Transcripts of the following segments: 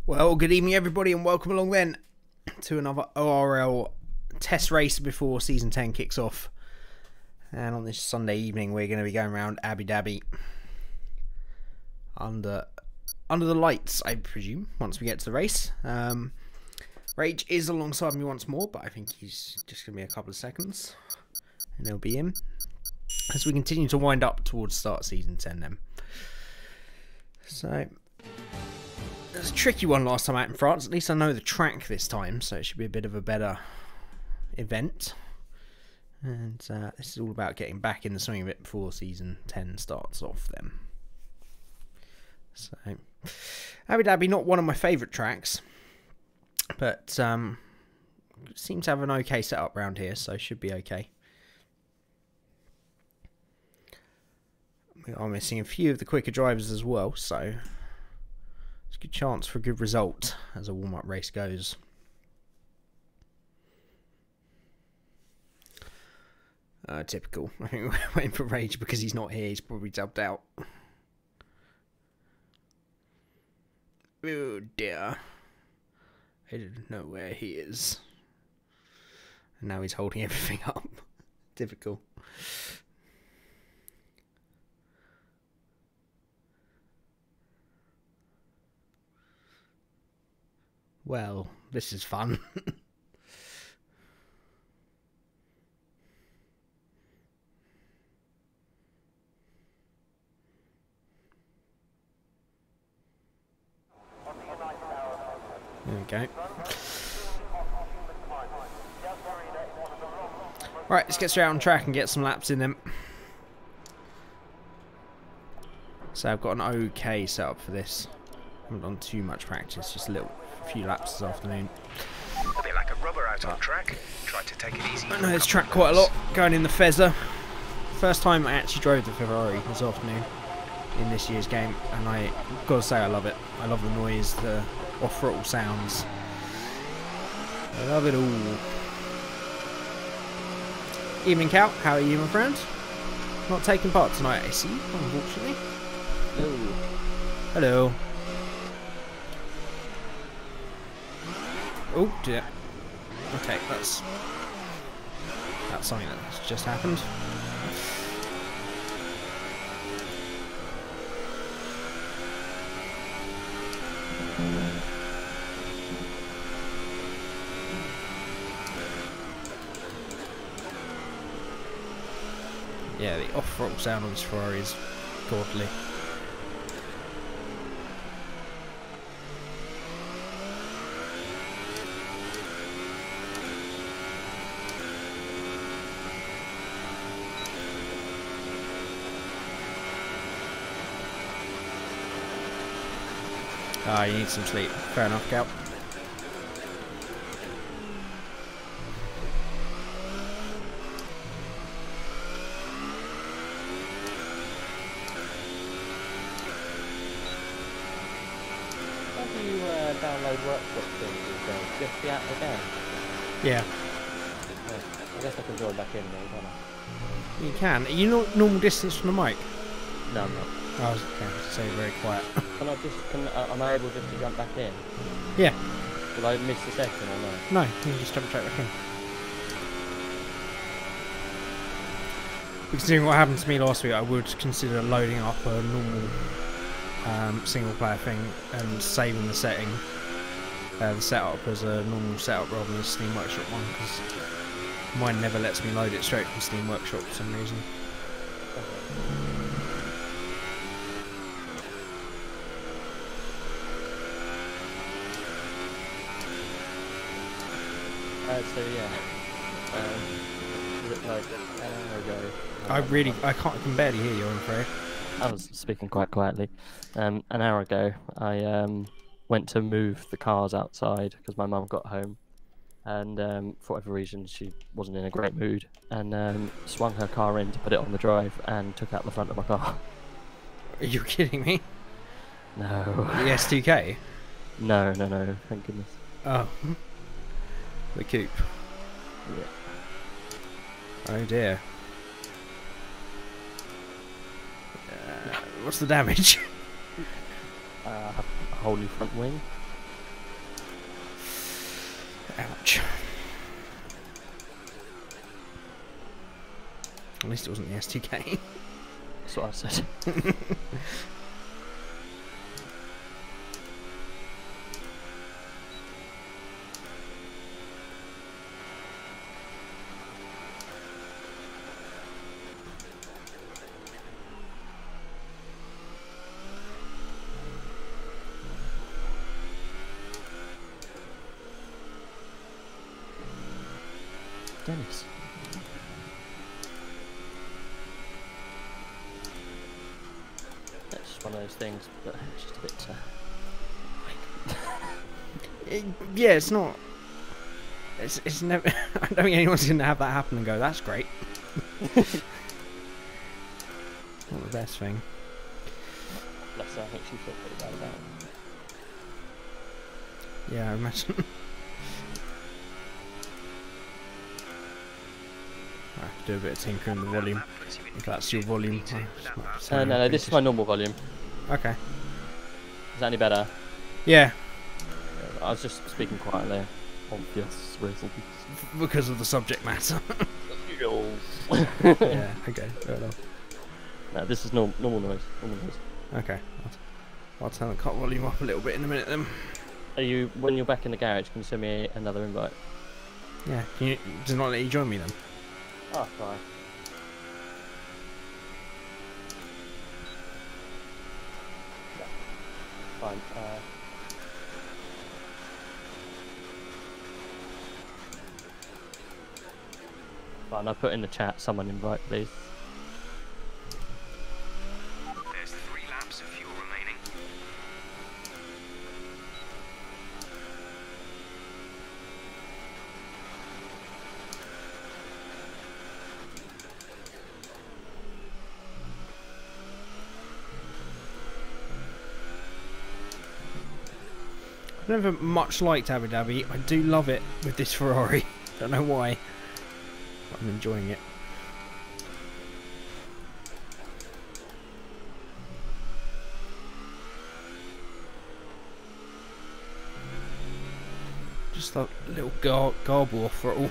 Well, good evening everybody and welcome along then to another ORL test race before Season 10 kicks off. And on this Sunday evening we're going to be going around Abu Dhabi under the lights, I presume, once we get to the race. Rage is alongside me once more, but I think he's just going to be a couple of seconds and he'll be in as we continue to wind up towards start Season 10 then. So it was a tricky one last time out in France. At least I know the track this time, so it should be a bit of a better event. And this is all about getting back in the swing of it before Season 10 starts off then. So, Abu Dhabi, not one of my favourite tracks, but seems to have an okay setup around here, so should be okay. We are missing a few of the quicker drivers as well, so it's a good chance for a good result as a warm-up race goes. Typical. I think we're waiting for Rage because he's not here. He's probably dubbed out. Oh dear. I didn't know where he is. And now he's holding everything up. Typical. Well, this is fun. There we go. Right, let's get straight on track and get some laps in them. So I've got an okay setup for this. I haven't done too much practice, just a few laps this afternoon. A bit like a rubber out on track. Try to take it easy. I know this track quite a lot, going in the Fezzer. First time I actually drove the Ferrari this afternoon in this year's game, and I gotta say I love it. I love the noise, the off-throttle sounds. I love it all. Evening Cal, how are you, my friend? Not taking part tonight, I see, unfortunately. Hello. Hello. Oh dear. Okay, that's something that's just happened. Yeah, the off-throttle sound on this Ferrari is godly. Ah, you need some sleep. Fair enough, Cal. How do you download workshop things these days? Just the app again? Yeah. I guess I can join back in now, can't I? You can. Are you not normal distance from the mic? No, I'm not. I was okay, so very quiet. Am I able just to jump back in? Yeah. Will I miss a second or no? No, you can just jump straight back in. Considering what happened to me last week, I would consider loading up a normal single player thing and saving the setup as a normal setup rather than a Steam Workshop one, because mine never lets me load it straight from Steam Workshop for some reason. So yeah, like an hour ago. I can barely hear you, I'm afraid. I was speaking quite quietly. An hour ago, I went to move the cars outside because my mum got home, and for whatever reason she wasn't in a great mood, and swung her car in to put it on the drive and took out the front of my car. Are you kidding me? No. The S2K? No, thank goodness. Oh. The coupe. Yeah. Oh dear. What's the damage? A whole new front wing. Ouch. At least it wasn't the STK. That's what I said. Dennis. That's just one of those things, but it's just a bit. Yeah, it's not. It's never. I don't think anyone's gonna have that happen and go, "That's great." Not the best thing. Bless her, I think she felt pretty bad about it. Yeah, I imagine. I have to do a bit of tinkering with the volume. If that's your volume. No, this is my normal volume. Okay. Is that any better? Yeah. I was just speaking quietly. Obvious reasons. Because of the subject matter. Yeah, okay, fair enough. No, this is normal noise. Normal noise. Okay. I'll turn the cut volume up a little bit in a minute then. Are you, when you're back in the garage, can you send me another invite? Yeah, does it not let you join me then? Oh, fine. Yeah. Fine. Fine, I put in the chat, someone invite, please. There's 3 laps of fuel remaining. I've never much liked Abu Dhabi. I do love it with this Ferrari. Don't know why. But I'm enjoying it. Just a little garble off throttle.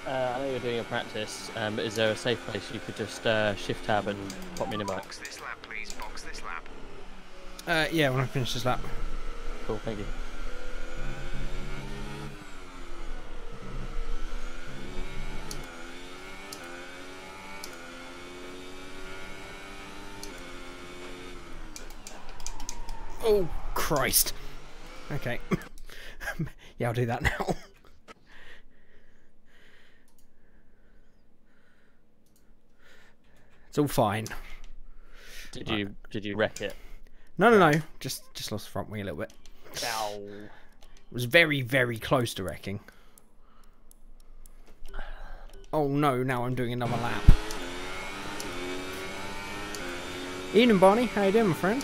I know you're doing a practice, but is there a safe place you could just shift tab and pop me in a mic? Box this lap, please. Box this lap. Yeah, when I finish this lap. Cool, thank you. Oh, Christ. Okay. Yeah, I'll do that now. It's all fine. Did you wreck it? No. Just lost the front wing a little bit. Ow. It was very, very close to wrecking. Oh no, now I'm doing another lap. Evening, Barney. How you doing, my friend?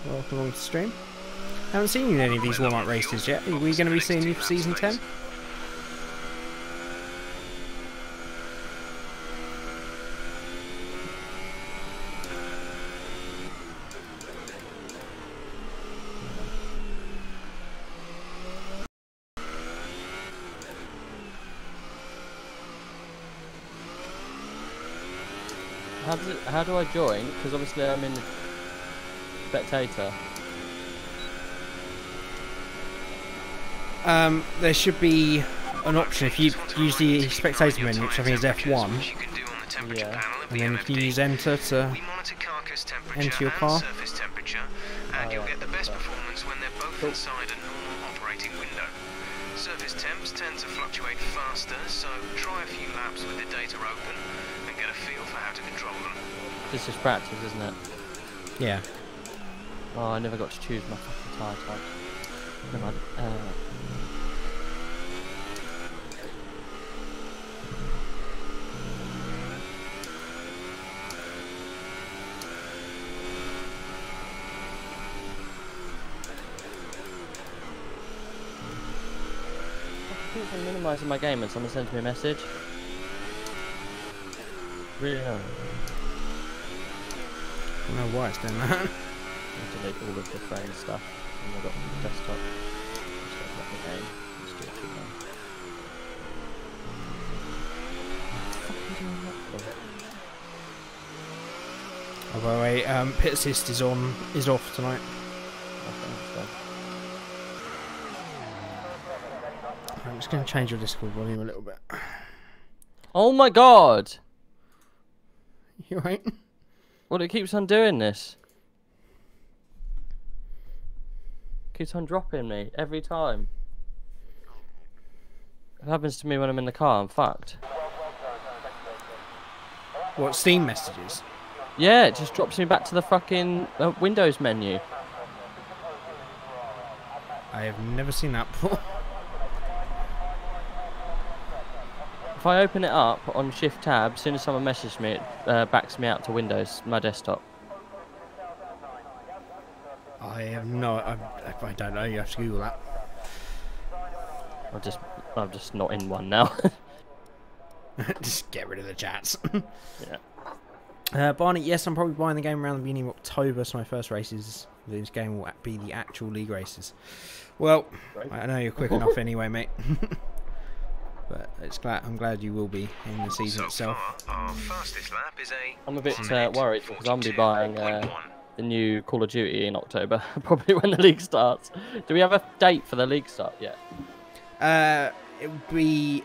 Welcome along to the stream. Haven't seen you in any of these warm-up races yet. Are we going to be seeing you for Season 10? How do I join? Because obviously I'm in spectator. There should be an option if you use the spectator menu, which I think is F1, Yeah. and then you can use enter to enter your car. And you'll get the best performance when they're both inside a normal operating window. Surface temps tend to fluctuate faster, so try a few laps with the data open and get a feel for how to control them. This is practice, isn't it? Yeah. Oh, I never got to choose my fucking tyre type. Never mind. I'm minimising my game and someone sends me a message. Really annoying. I don't know why it's doing that. I'll delete all of the frame stuff and I've got the desktop. Just open up the game. Let's do it too long. What the fuck are you doing that for? Oh, by the way, pit assist is off tonight. Okay, that's done. I'm just going to change your Discord volume a little bit. Oh my god! You right? Well, it keeps on doing this. Keeps on dropping me every time. It happens to me when I'm in the car, I'm fucked. What, Steam messages? Yeah, it just drops me back to the fucking Windows menu. I have never seen that before. If I open it up on Shift Tab, as soon as someone messages me, it backs me out to Windows, my desktop. I have no... I don't know, you have to Google that. I'm just not in one now. Just get rid of the chats. Yeah. Barney, yes, I'm probably buying the game around the beginning of October, so my first races of this game will be the actual league races. Well, Right. I know you're quick enough anyway, mate. But I'm glad you will be in the season itself. Our fastest lap is I'm a bit worried because I'm be buying the new Call of Duty in October, probably when the league starts. Do we have a date for the league start yet? It will be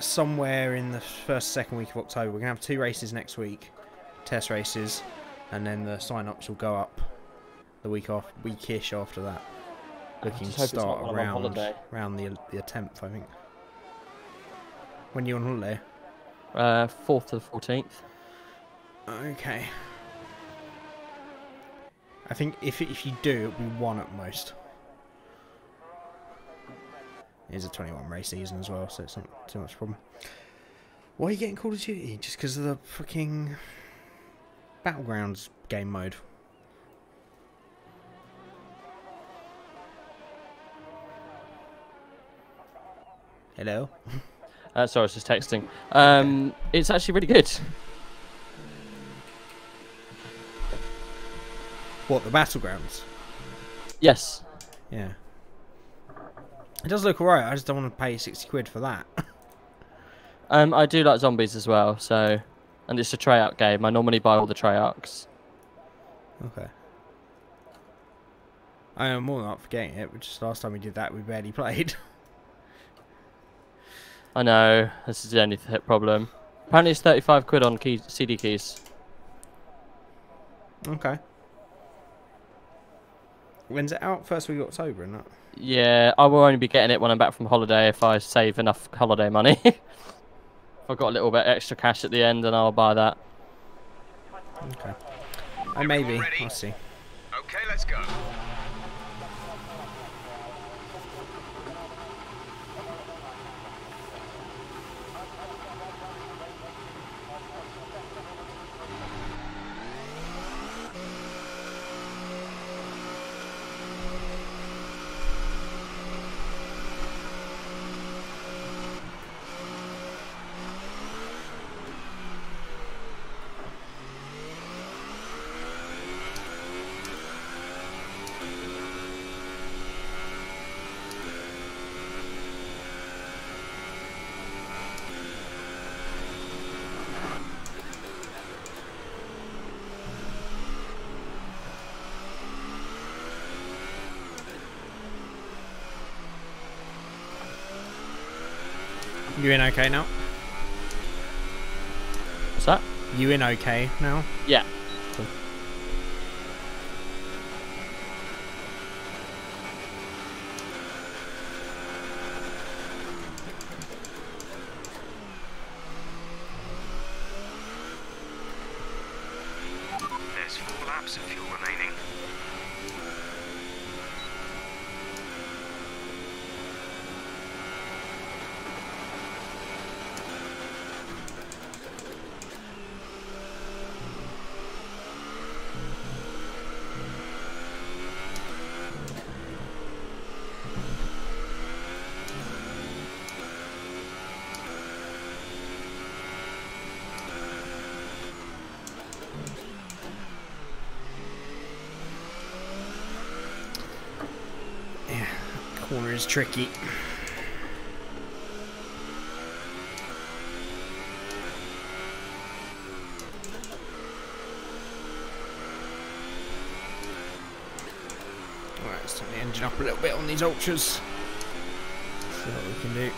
somewhere in the second week of October. We're going to have 2 races next week, test races, and then the sign-ups will go up the weekish after that. Looking to start around the 10th, I think. When are you on holiday? 4th to the 14th. Okay. I think if you do, it'll be 1 at most. It is a 21 race season as well, so it's not too much problem. Why are you getting Call of Duty? Just because of the fucking Battlegrounds game mode? Hello? Sorry, I was just texting. It's actually really good. What, the Battlegrounds? Yes. Yeah. It does look alright, I just don't want to pay 60 quid for that. I do like zombies as well, so... And it's a Treyarch game. I normally buy all the Treyarchs. Okay. I am more than up for getting it, but just last time we did that, we barely played. I know, this is the only problem. Apparently it's 35 quid on CD keys. Okay. When's it out? First week of October, isn't it? Yeah, I will only be getting it when I'm back from holiday if I save enough holiday money. If I've got a little bit extra cash at the end, then I'll buy that. Okay. Maybe. I'll see. Okay, let's go. You in okay now? What's that? You in okay now? Yeah. There's 4 laps of fuel remaining. Yeah, corner is tricky. Alright, let's turn the engine up a little bit on these ultras. See what we can do.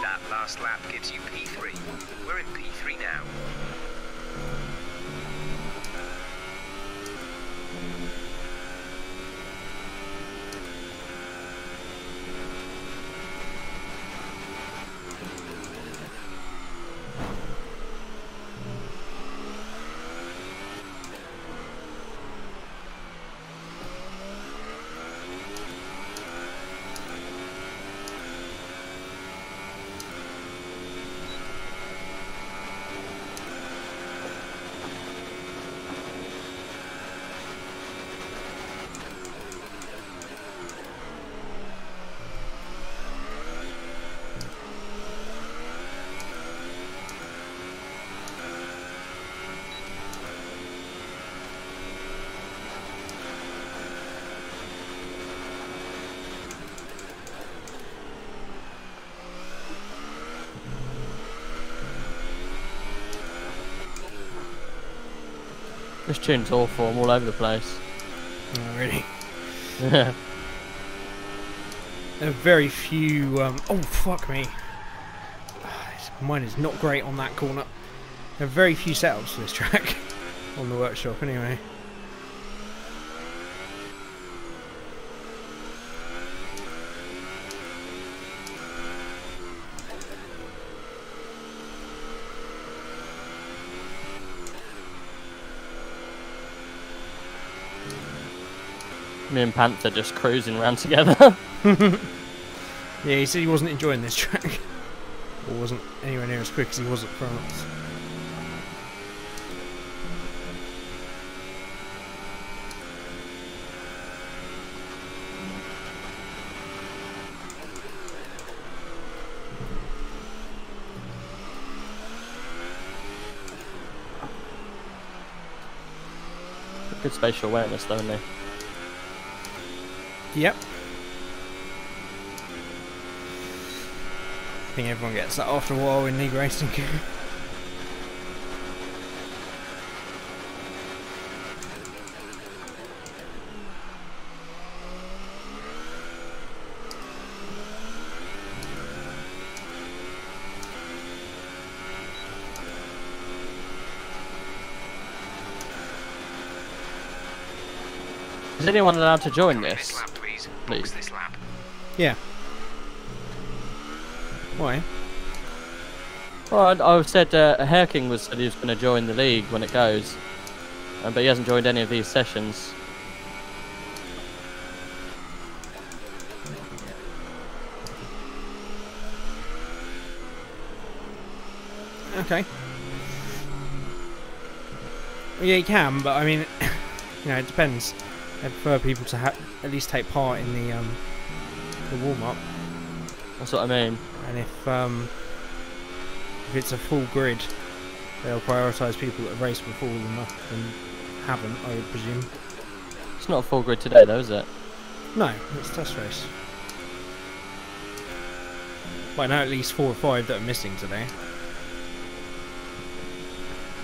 That last lap gives you P3. We're in P3 now. This tune's awful. I'm all over the place. Oh, really? Yeah. There are very few. Oh, fuck me. Mine is not great on that corner. There are very few setups for this track on the workshop, anyway. Me and Panther just cruising around together. Yeah, he said he wasn't enjoying this track. Or wasn't anywhere near as quick as he was at France. Good spatial awareness, though, isn't he? Yep. I think everyone gets that after a while in league racing. Is anyone allowed to join This this? lap, please. Please. Box this lap. Yeah. Why? Well, I said Hairking said he was going to join the league when it goes, but he hasn't joined any of these sessions. Okay. Well, yeah, you can, but I mean, you know, it depends. I prefer people to at least take part in the warm-up. That's what I mean. And if it's a full grid, they'll prioritise people that have raced before than haven't, I would presume. It's not a full grid today, though, is it? No, it's a test race. Well, I know at least 4 or 5 that are missing today.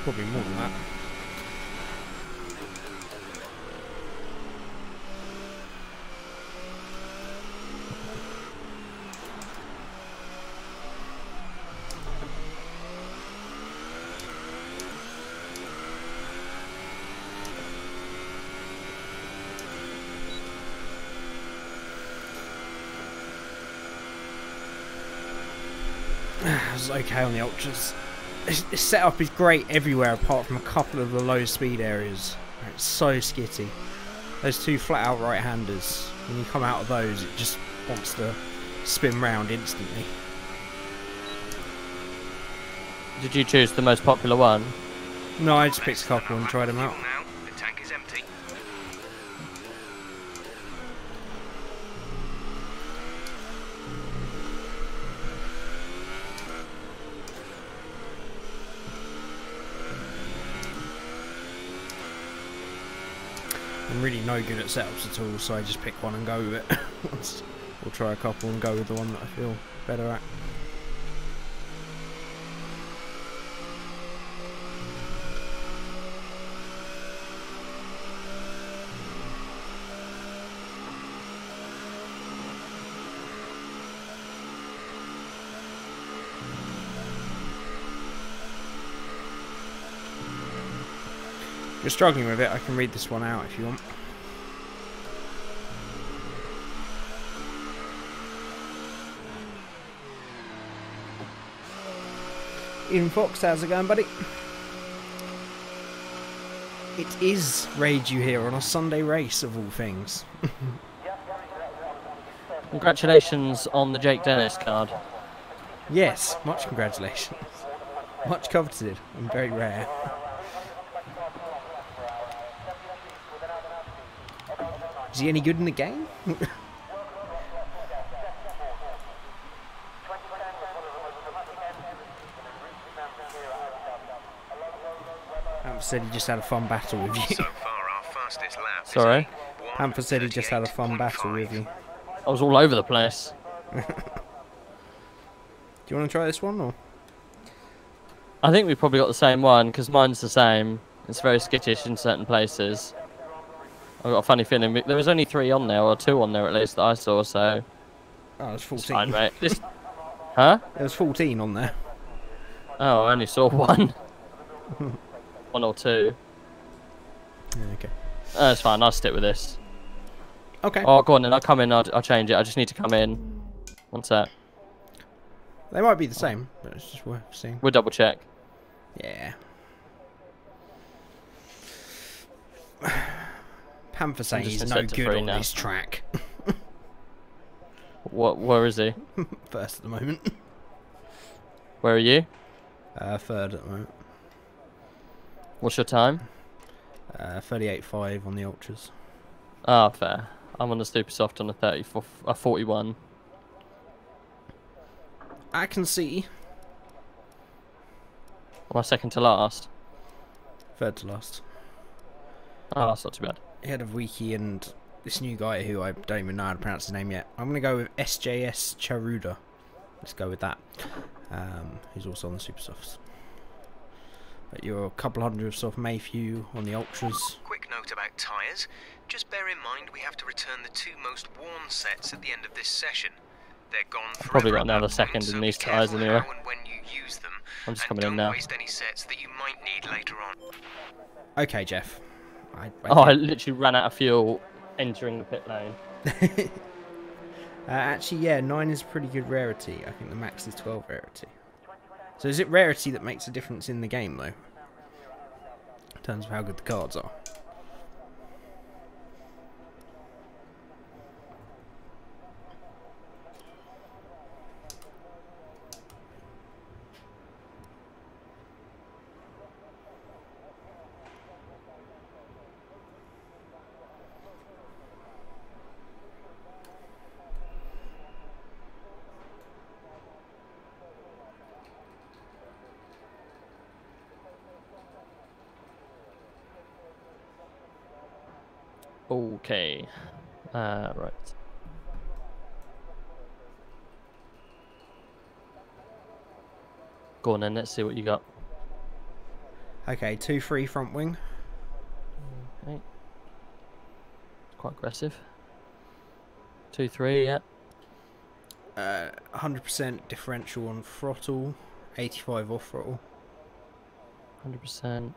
Probably more than that. It's okay on the ultras. This setup is great everywhere apart from a couple of the low speed areas. It's so skitty. Those 2 flat out right handers, when you come out of those it just wants to spin round instantly. Did you choose the most popular one? No, I just picked a couple and tried them out. Now, the tank is empty. I'm really no good at setups at all, so I just pick one and go with it. Or try a couple and go with the one that I feel better at. If you're struggling with it, I can read this one out if you want. Ian Fox, how's it going, buddy? It is Raid You Here on a Sunday race, of all things. Congratulations on the Jake Dennis card. Yes, much congratulations. Much coveted and very rare. Is he any good in the game? Panther said he just had a fun battle with you. So far, our fastest lap. Sorry? Panther said he just had a fun battle with you. I was all over the place. Do you want to try this one or? I think we probably got the same one because mine's the same. It's very skittish in certain places. I've got a funny feeling there was only 3 on there, or 2 on there at least that I saw. So. Oh, there's 14. It's fine, mate. Huh? There was 14 on there. Oh, I only saw 1. 1 or 2. Yeah, okay. It's fine. I'll stick with this. Okay. Oh, go on then. I'll come in. I'll change it. I just need to come in. One sec. They might be the same, but it's just worth seeing. We'll double check. Yeah. Panther saying he's no good on this track. Where is he? First at the moment. Where are you? Third at the moment. What's your time? 38.5 on the ultras. Ah, fair. I'm on the super soft on a 41. I can see. Am I second to last? Third to last. Oh, that's not too bad. Head of Wiki and this new guy who I don't even know how to pronounce his name yet. I'm going to go with SJS Charuda. Let's go with that. Who's also on the Super Softs. But you're a couple hundred of soft Mayhew on the Ultras. Quick note about tyres. Just bear in mind we have to return the 2 most worn sets at the end of this session. They're gone forever. Probably got at that another point, second so in be these tyres careful anyway. how and when you use them, I'm just and coming in don't now. waste any sets that you might need later on. Okay, Jeff. I literally ran out of fuel entering the pit lane. Actually, yeah, 9 is a pretty good rarity. I think the max is 12 rarity. So is it rarity that makes a difference in the game, though? In terms of how good the cards are. Okay. Right. Go on then, let's see what you got. Okay, 2-3 front wing. Okay. Quite aggressive. 2-3, yeah. 100% differential on throttle, 85 off throttle. 100%.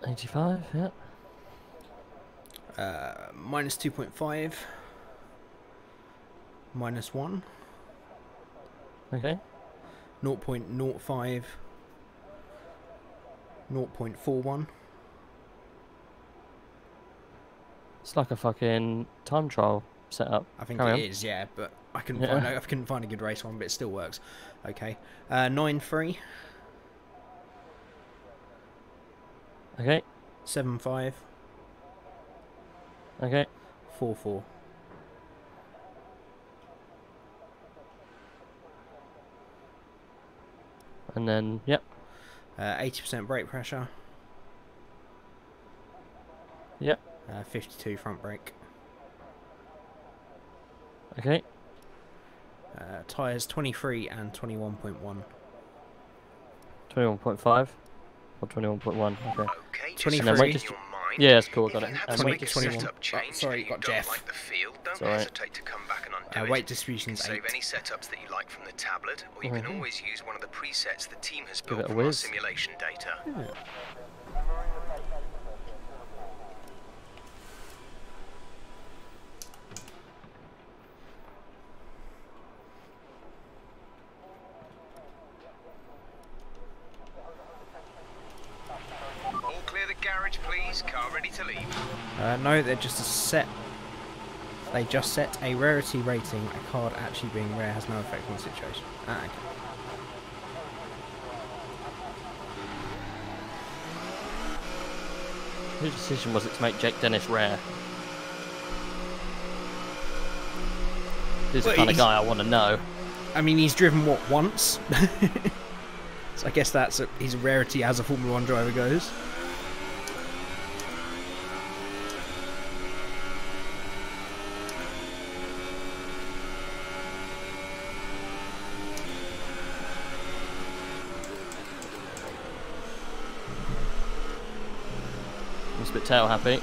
85, yeah. Minus 2.5. Minus 1. Okay. 0.05. 0.41. It's like a fucking time trial setup. I think Carry on. it is, yeah, but I couldn't Yeah. find a good race one, but it still works. Okay. 9.3. Okay. 7.5. Okay. 4.4. And then, yep. 80% brake pressure. Yep. 52 front brake. Okay. Tyres 23 and 21.1. 21.5 or 21.1. Okay. Okay, just 23. keep Wait, in just- your mind. Yeah, that's cool. I If got you it. have And to weight make a distribution. setup change Sorry, and got you don't Jeff. like the field, don't alright. hesitate to come back and undo Weight it. distribution's You can save 8. any setups that you like from the tablet, or you can Mhm. always use one of the presets the team has Give built it a from our whiz. simulation data. All clear the garage, please. Car ready to leave. No, they're just a set. They just set a rarity rating. A card actually being rare has no effect on the situation. Okay. Whose decision was it to make Jake Dennis rare? Who's the Well, kind of he's- guy I want to know? I mean, he's driven what, once? So I guess he's a rarity as a Formula 1 driver goes. He's a bit tail happy.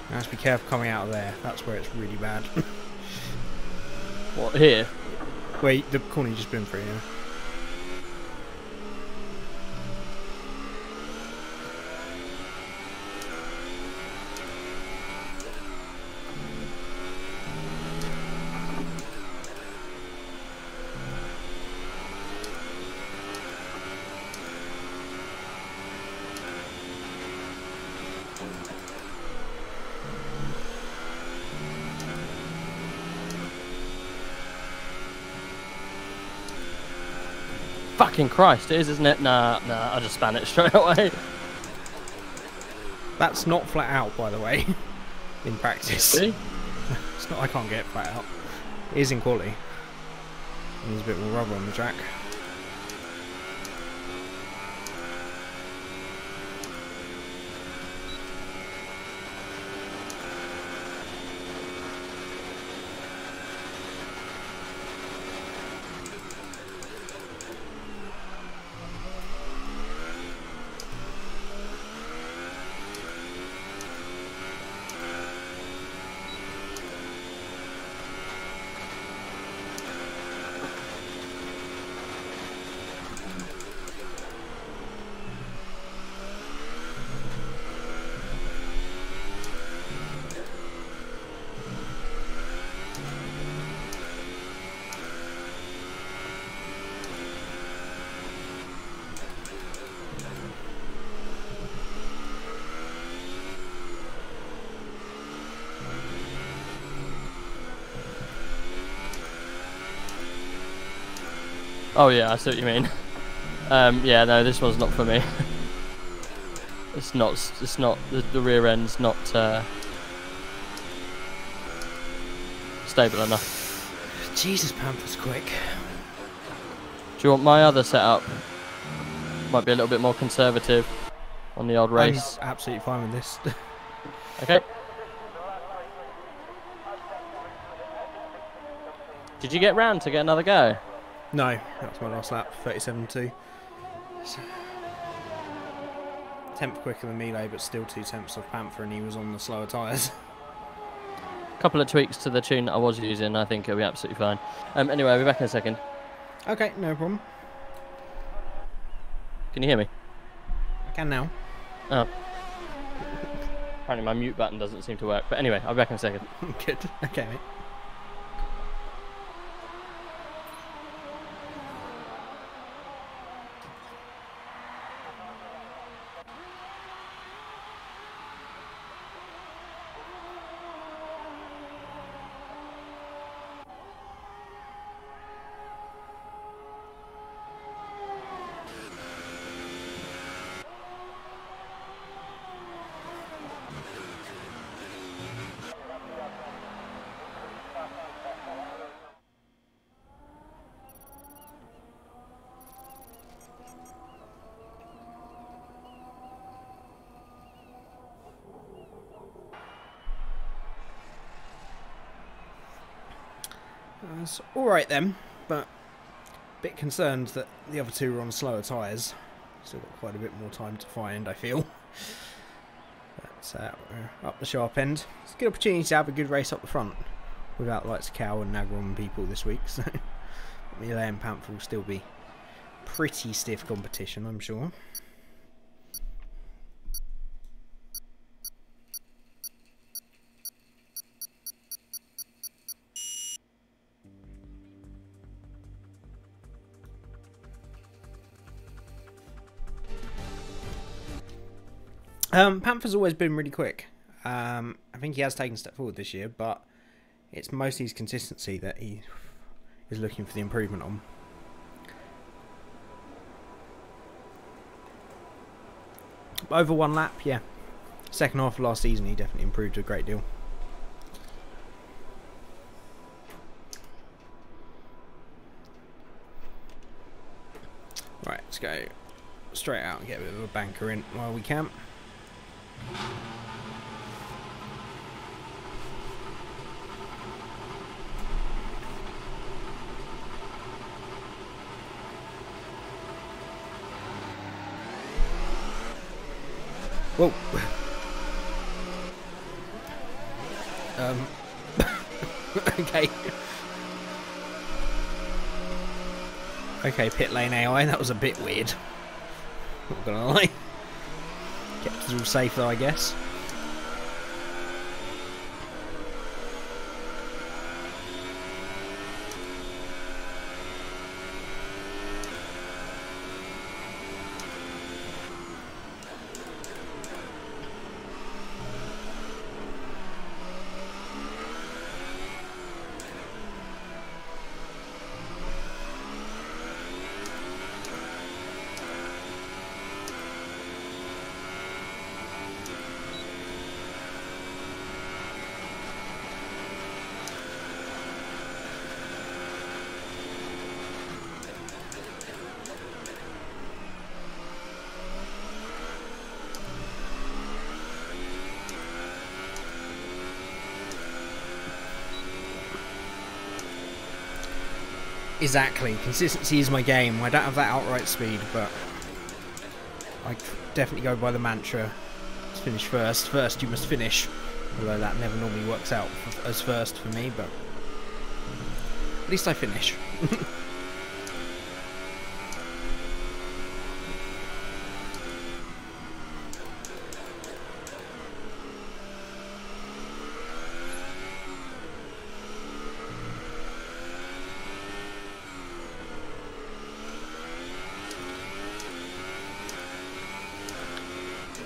Now, just be careful coming out of there. That's where it's really bad. What, here? Wait, the corner you just been through, yeah. Fucking Christ, it is, isn't it? Nah, I just span it straight away. That's not flat out, by the way, in practice. See? It's not. I can't get it flat out. It is in quality. There's a bit more rubber on the track. Oh yeah, I see what you mean. Yeah, no, this one's not for me. It's not. The rear end's not stable enough. Jesus, Panther's quick. Do you want my other setup? Might be a little bit more conservative on the old race. I'm absolutely fine with this. Okay. Did you get round to get another go? No, that was my last lap, 37.2. So, 10th quicker than Melee, but still 2 tenths off Panther, and he was on the slower tyres. A couple of tweaks to the tune that I was using, I think it'll be absolutely fine. Anyway, I'll be back in a second. Okay, no problem. Can you hear me? I can now. Oh. Apparently my mute button doesn't seem to work. But anyway, I'll be back in a second. Good. Okay, mate. That's alright then, but a bit concerned that the other two were on slower tyres. Still got quite a bit more time to find, I feel. But we're up the sharp end. It's a good opportunity to have a good race up the front without the likes of Cow and Nagron people this week. So Melee and Panther will still be pretty stiff competition, I'm sure. Panther's always been really quick. I think he has taken a step forward this year, but it's mostly his consistency that he is looking for the improvement on. Over one lap, yeah. Second half of last season, he definitely improved a great deal. Right, let's go straight out and get a bit of a banker in while we can. Whoa. Okay. Okay, pit lane AI, that was a bit weird. Not gonna lie. Kept us all safe though, I guess. Exactly, consistency is my game. I don't have that outright speed, but I definitely go by the mantra. Let's finish first. First you must finish. Although that never normally works out as first for me, but at least I finish.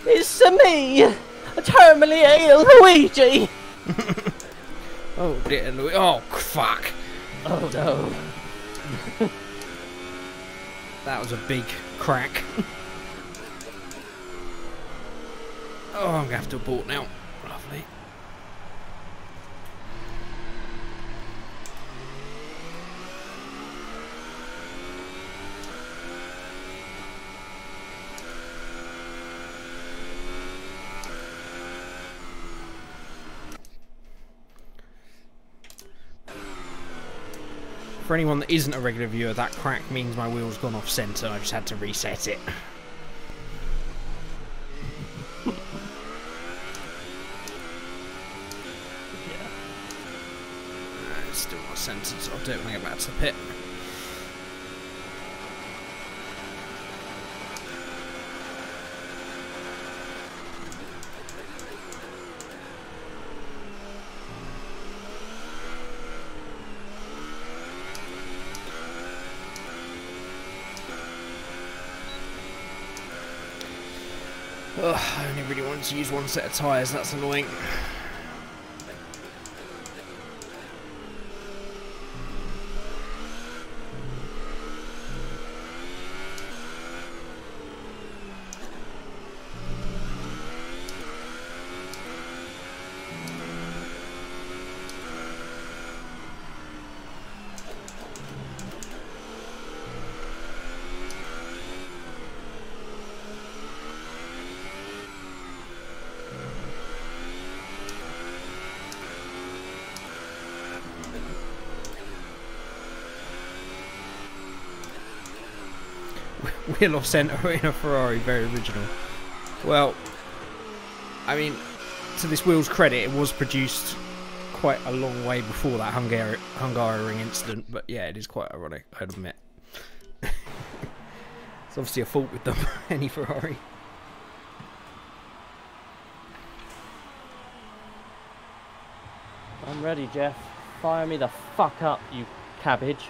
It's me, a terminally ill Luigi. Oh dear, Louis. Oh fuck. Oh no. That was a big crack. Oh, I'm gonna have to abort now. Lovely. For anyone that isn't a regular viewer, that crack means my wheel's gone off centre. I just had to reset it. It's still not centred, so I'll do it when I get back to the pit. Ugh, I only really wanted to use one set of tyres, that's annoying. Wheel off centre in a Ferrari, very original. Well, I mean, to this wheel's credit, it was produced quite a long way before that Hungaroring incident, but yeah, it is quite ironic, I'd admit. It's obviously a fault with them, any Ferrari. I'm ready, Jeff. Fire me the fuck up, you cabbage.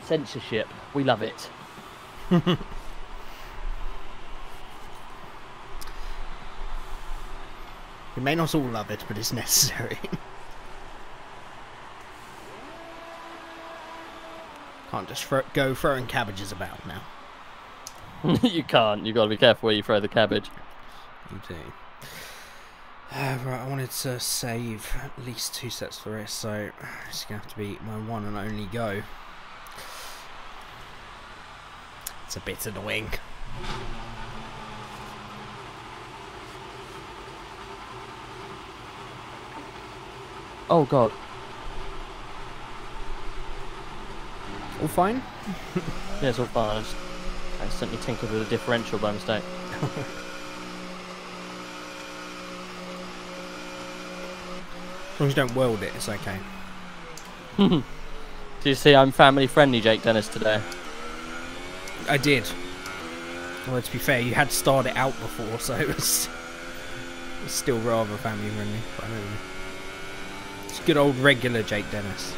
Censorship. We love it. We may not all love it, but it's necessary. Can't just go throwing cabbages about now. You can't. You've got to be careful where you throw the cabbage. You do. Right, I wanted to save at least 2 sets for this, so it's going to have to be my one and only go. It's a bit annoying. Oh god. All fine? Yeah, it's all fine. I just accidentally tinkered with a differential by mistake. As long as you don't weld it, it's okay. Do you see I'm family friendly, Jake Dennis, today? I did. Well, to be fair, you had started out before, so it was still rather family friendly. But I don't know. It's good old regular Jake Dennis.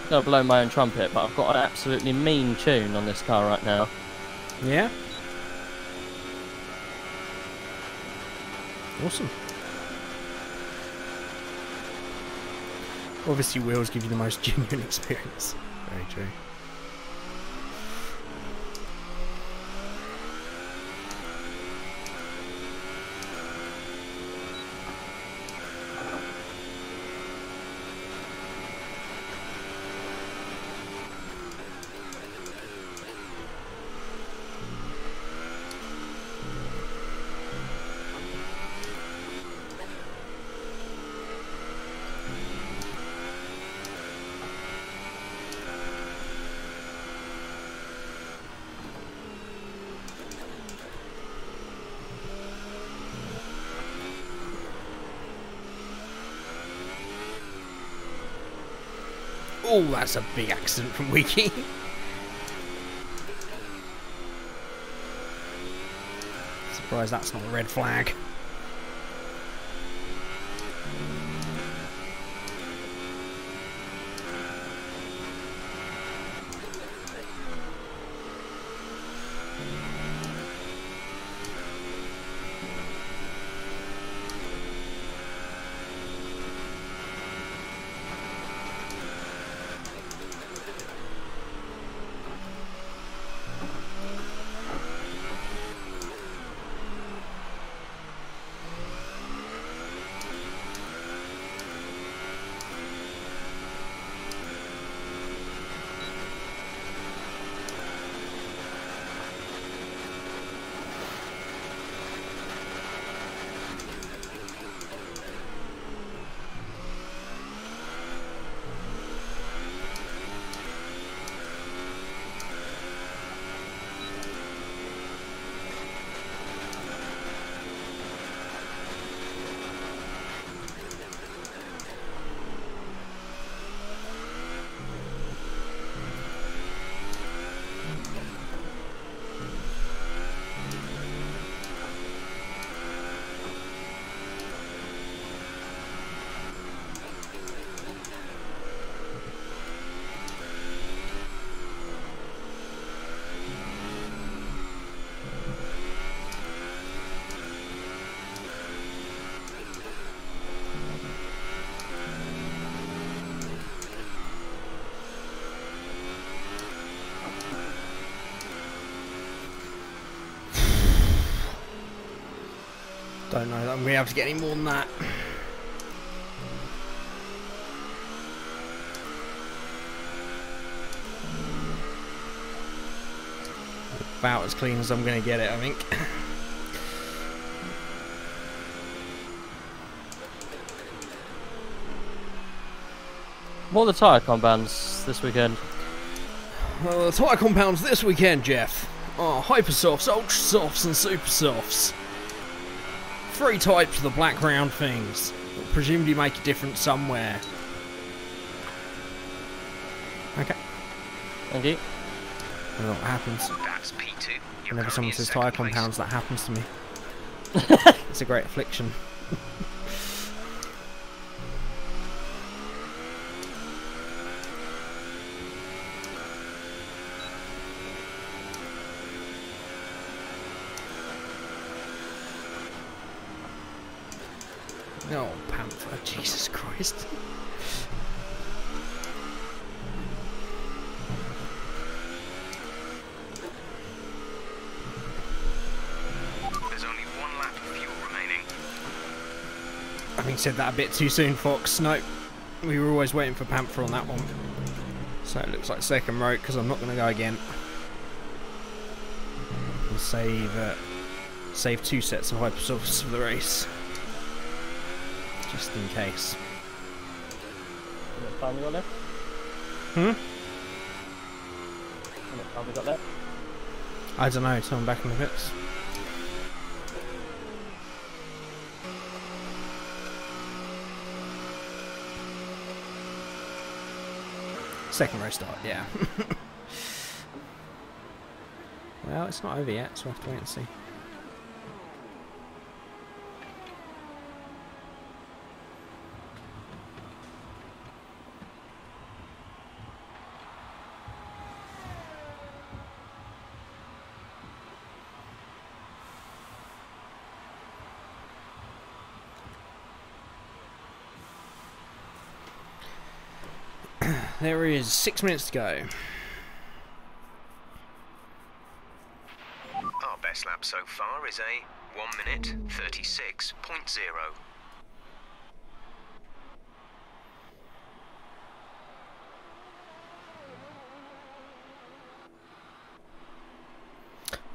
I'm gonna blow my own trumpet, but I've got an absolutely mean tune on this car right now. Yeah? Awesome. Obviously, wheels give you the most genuine experience. Very true. Oh, that's a big accident from Wiki. Surprised that's not a red flag. Don't know that I'm going to be able to get any more than that. About as clean as I'm going to get it, I think. What are the tyre compounds this weekend? The tyre compounds this weekend, Jeff, are Hyper Softs, Ultra Softs and Super Softs. 3 types of the black round things. Will presumably make a difference somewhere. Okay. Thank you. I don't know what happens. That's P2. Whenever someone says tyre compounds, that happens to me. It's a great affliction. Oh, Panther, Jesus Christ. There's only 1 lap of fuel remaining. I think you said that a bit too soon, Fox. No, we were always waiting for Panther on that one. So it looks like second row, because I'm not going to go again. We'll save 2 sets of Hypersofts for the race. Just in case. What time you got left? Hmm? How much How have we got that? I don't know, tell them back in the pits. Second row start, yeah. Well, it's not over yet, so we'll have to wait and see. There is 6 minutes to go. Our best lap so far is a 1 minute 36.0.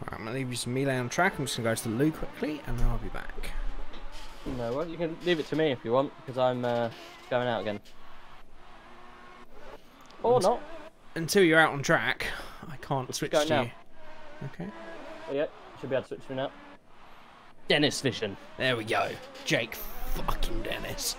Alright, I'm going to leave you some melee on track. I'm just going to go to the loo quickly and then I'll be back. No, well, you can leave it to me if you want, because I'm going out again. Or not. Until you're out on track, I can't switch to now. you. Okay. Oh, yeah, should be able to switch to me now. Dennis Vision. There we go. Jake fucking Dennis.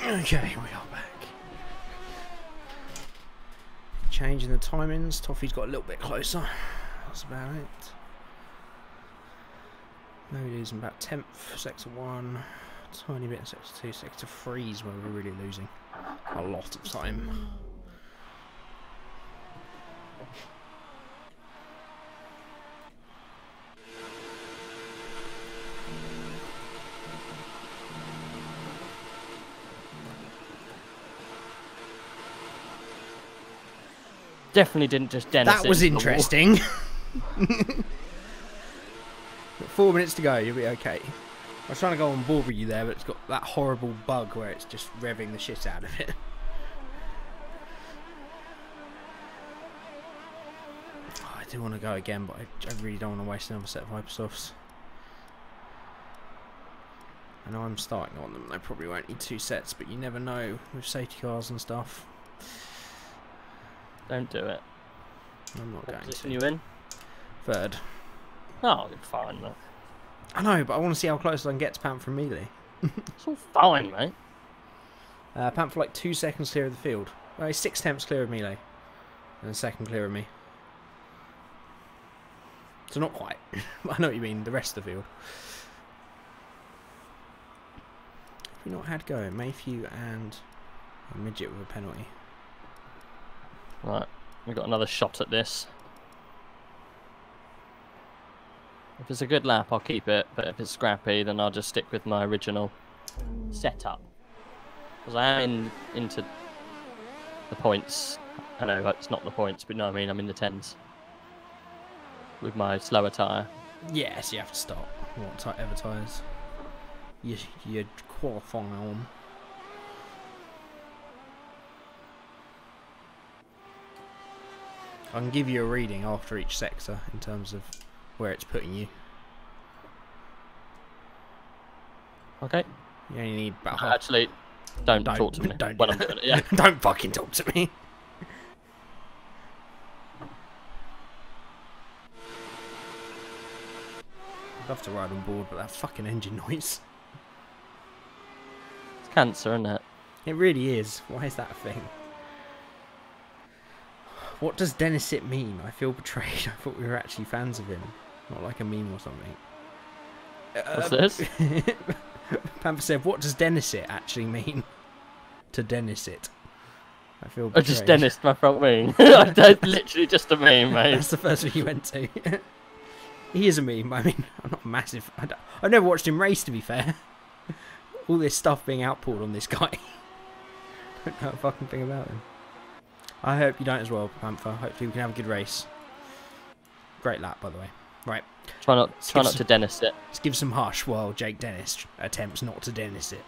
Okay, we are back. Changing the timings. Toffee's got a little bit closer. That's about it. Maybe losing about 10th, sector 1, tiny bit in sector 2, sector 3 is where we're really losing a lot of time. Definitely didn't just Dennis. That was interesting. 4 minutes to go, you'll be okay. I was trying to go on board with you there, but it's got that horrible bug where it's just revving the shit out of it. Oh, I do want to go again, but I really don't want to waste another set of hypersofts. I know I'm starting on them, I probably won't need 2 sets, but you never know with safety cars and stuff. Don't do it. I'm not going position to. You in? 3rd. Oh, you're fine, mate. I know, but I want to see how close I can get to Panther and Melee. It's all fine, mate. Panther like 2 seconds clear of the field. Well, he's 6 tenths clear of Melee. And a second clear of me. So not quite. I know what you mean, the rest of the field. Have we not had go? Mayhew and a midget with a penalty. Right, we've got another shot at this. If it's a good lap, I'll keep it, but if it's scrappy, then I'll just stick with my original setup. Because I am into the points. I know it's not the points, but you know what I mean, I'm in the 10s. With my slower tyre. Yes, you have to start. What ever tyres? Your qualifying on. I can give you a reading after each sector in terms of where it's putting you. Okay. You only need about half. Actually, don't talk to me when I'm doing it. Yeah. Don't fucking talk to me. I'd love to ride on board, but that fucking engine noise. It's cancer, isn't it? It really is. Why is that a thing? What does Dennis it mean? I feel betrayed. I thought we were actually fans of him. Not like a meme or something. What's this? Panther said, what does Dennis it actually mean? To Dennis it. I feel I betrayed. just Dennised my front wing. That's literally just a meme, mate. That's the first thing you went to. He is a meme. I mean, I'm not massive. I've never watched him race, to be fair. All this stuff being outpoured on this guy. Don't know a fucking thing about him. I hope you don't as well, Panther. Hopefully we can have a good race. Great lap, by the way. Right. Try not to Dennis it. Let's give some hush while Jake Dennis attempts not to Dennis it.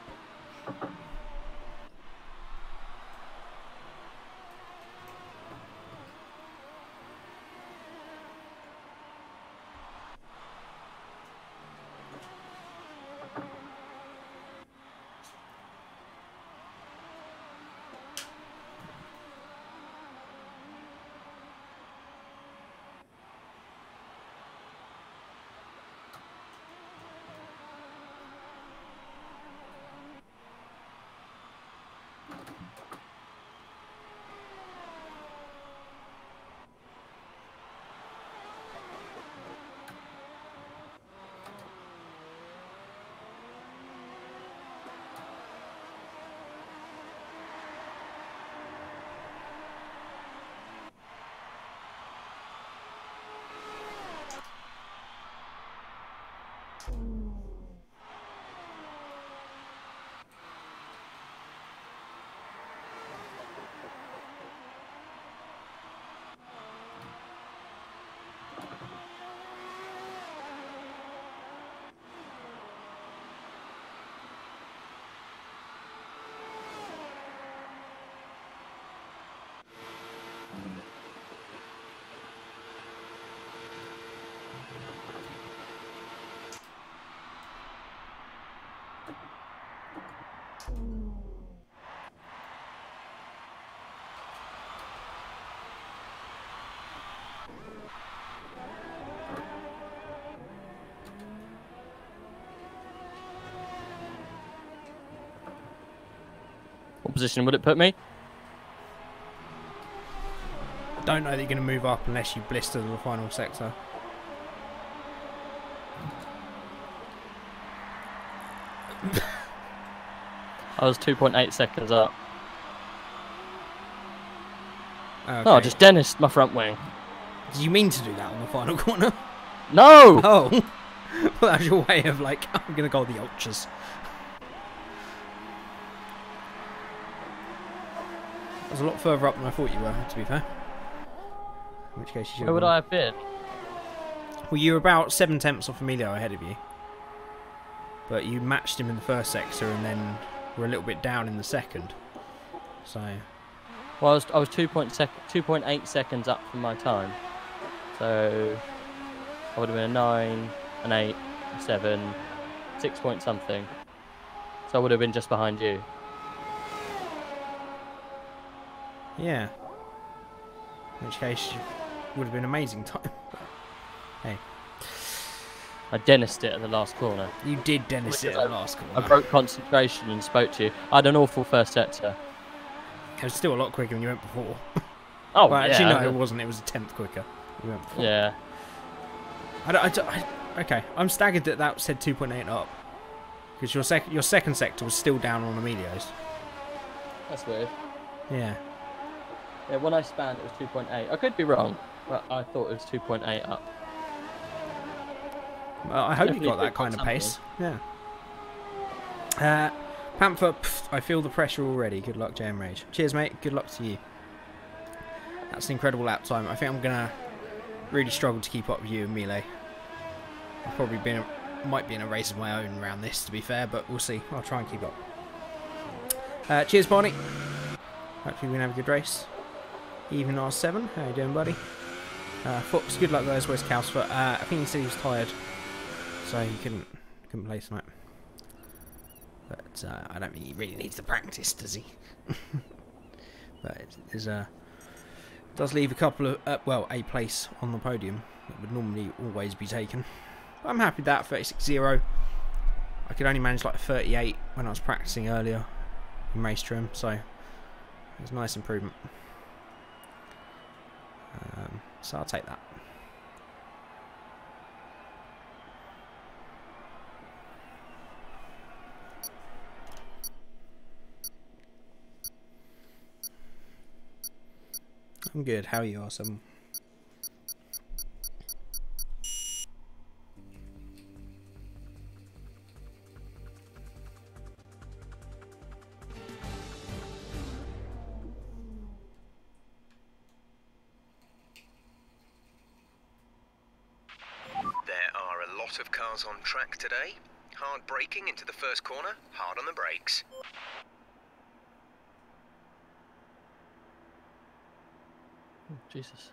What position would it put me? Don't know that you're going to move up unless you blister the final sector. I was 2.8 seconds up. Okay. Oh, I just Dennised my front wing. Did you mean to do that on the final corner? No! Oh! Well, that's your way of like, I'm going to go the ultras. That was a lot further up than I thought you were, to be fair. In which case you should. Where would I have been? Well, you were about 7 tenths off Emilio ahead of you. But you matched him in the first sector and then were a little bit down in the second. So... Well, I was 2.8 seconds up from my time. So I would have been a 9, an 8, a 7, 6 point something. So I would have been just behind you. Yeah. In which case, you would have been an amazing time. Hey. I Dennised it at the last corner. You did Dennis it at the last corner. I broke concentration and spoke to you. I had an awful first sector. It was still a lot quicker than you went before. Oh, well, yeah. actually, no, it wasn't. It was a tenth quicker. You went before. Yeah. Okay, I'm staggered that that said 2.8 up. Because your second sector was still down on Emilio's. That's weird. Yeah. Yeah, when I spanned, it was 2.8. I could be wrong, but I thought it was 2.8 up. Well, I hope you Definitely got that kind of pace. Yeah. Panther, I feel the pressure already. Good luck, JM Rage. Cheers, mate. Good luck to you. That's an incredible lap time. I think I'm gonna really struggle to keep up with you and Melee. I've probably might be in a race of my own around this, to be fair, but we'll see. I'll try and keep up. Cheers, Barney. Hopefully we can have a good race. Even R7, how you doing, buddy? Fox, good luck, guys. Where's Calsford? I think he said he was tired, so he couldn't play tonight. But I don't think he really needs the practice, does he? But does leave a couple of, well, a place on the podium that would normally always be taken. I'm happy with that, 36.0. I could only manage like 38 when I was practicing earlier in race trim, so it was a nice improvement. So I'll take that. I'm good. How are you, Awesome? Of cars on track today. Hard braking into the first corner, hard on the brakes. Oh, Jesus.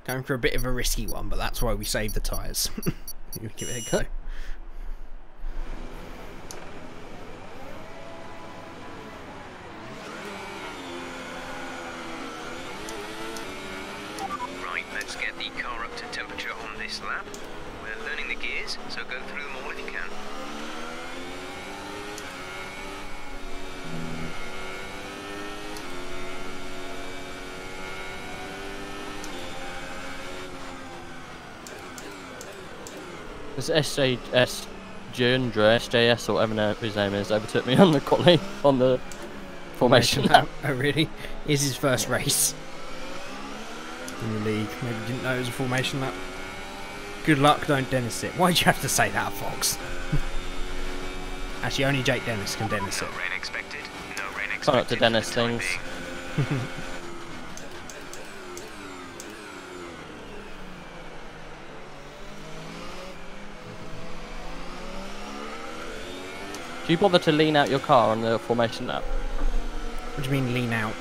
Going for a bit of a risky one, but that's why we saved the tyres. Give it a go. Right, let's get the car up to temperature on this lap. We're learning the gears, so go through them all if you can. This SJS or whatever his name is overtook me on the quali on the formation lap. Oh really? Is his first race in the league. Maybe didn't know it was a formation lap. Good luck, don't Dennis it. Why'd you have to say that, Fox? Actually, only Jake Dennis can Dennis it. No rain expected. No rain expected. Try not to Dennis things. Do you bother to lean out your car on the formation lap? What do you mean lean out?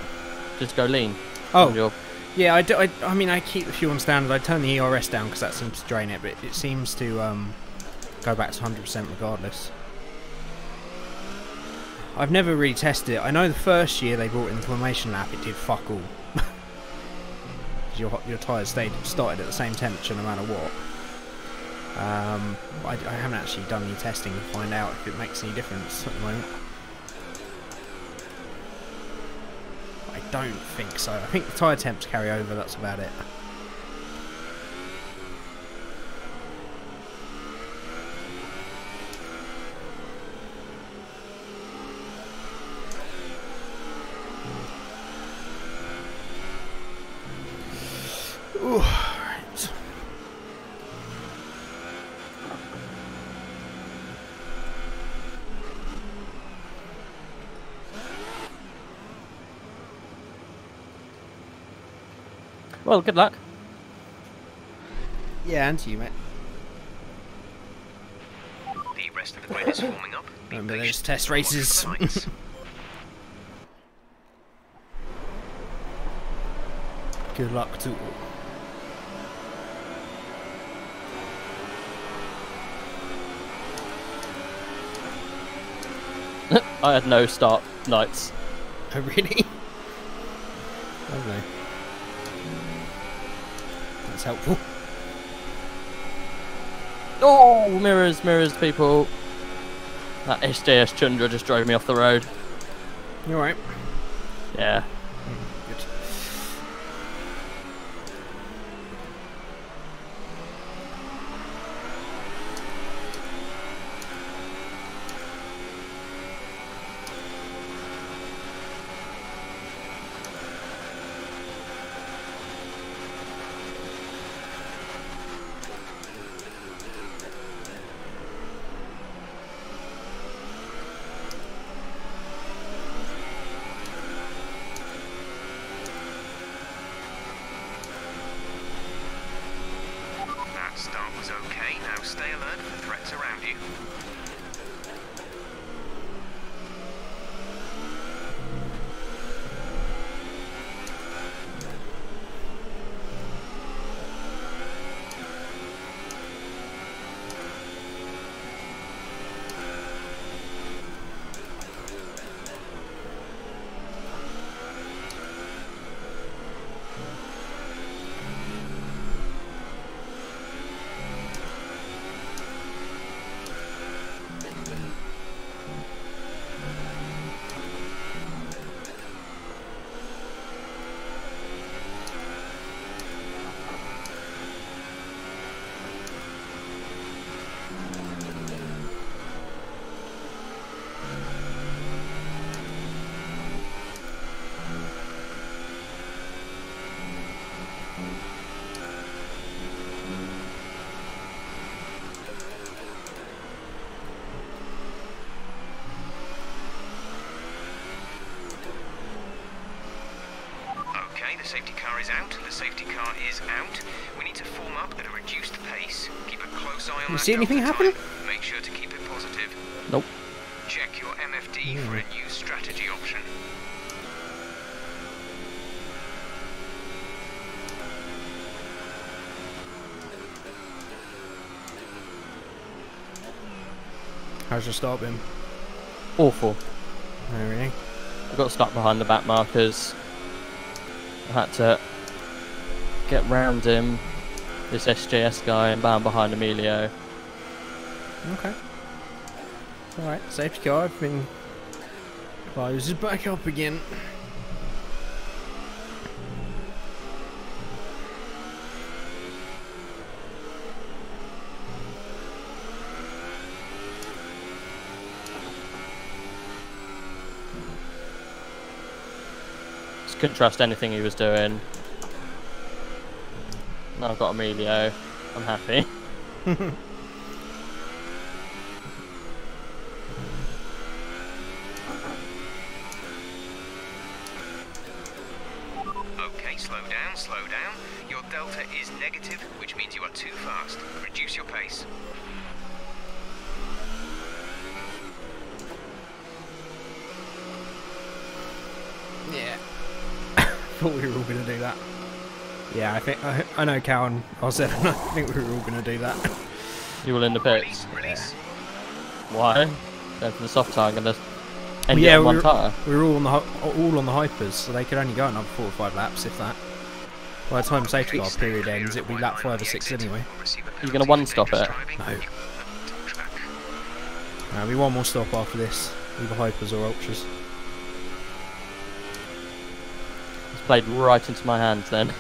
Just go lean. Oh, yeah. I mean, I keep the fuel on standard. I turn the ERS down because that seems to drain it, but it seems to go back to 100% regardless. I've never really tested it. I know the first year they brought in the formation lap, it did fuck all. your tyres started at the same temperature no matter what. I haven't actually done any testing to find out if it makes any difference at the moment. I don't think so. I think the tyre temps carry over, that's about it. Ooh, right. Well, good luck. Yeah, and to you, mate. The rest of the grid is forming up. Remember those test races. Good luck to all. I had no start lights. Oh, really? Lovely. That's helpful. Oh, mirrors, people. That SDS Chundra just drove me off the road. You alright? Yeah. Good. That start was okay. Now stay alert for threats around you. safety car is out. The safety car is out. We need to form up at a reduced pace. Keep a close eye on You that see anything delta happen? time. Make sure to keep it positive. Nope. Check your MFD for a new strategy option. How's your start been? Awful. Oh, really? I got stuck behind the back markers. I had to get round him, this SJS guy, and bound behind Emilio. Okay. Alright, safety car, everything closes back up again. Just couldn't trust anything he was doing. Now I've got Emilio. I'm happy. Okay, slow down, slow down. Your delta is negative, which means you are too fast. Reduce your pace. Yeah. Thought we were all going to do that. Yeah, I think I know Cal and I said I think we were all going to do that. You will in the pits. Release. Why? Going for the soft tire, gonna end it Yeah, on one tyre. we were all on the hypers, so they could only go another 4 or 5 laps, if that. By the time safety car period ends, it'll be lap 5 or 6 anyway. You're gonna one-stop it? No. Be one more stop after this, either hypers or ultras. It's played right into my hands then.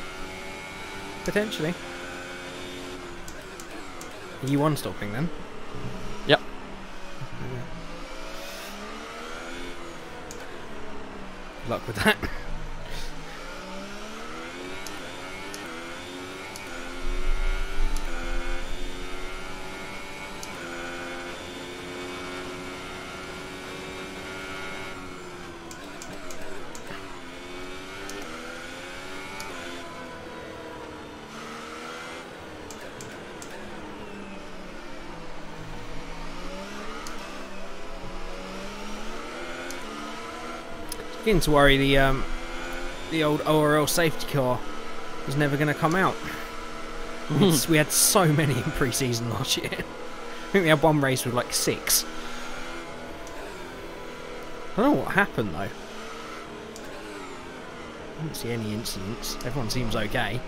Potentially. Are you one stopping then? Yep. Good luck with that. Beginning to worry the old ORL safety car was never going to come out. We had so many in pre-season last year. I think we had one race with like 6. I don't know what happened though. I didn't see any incidents. Everyone seems okay.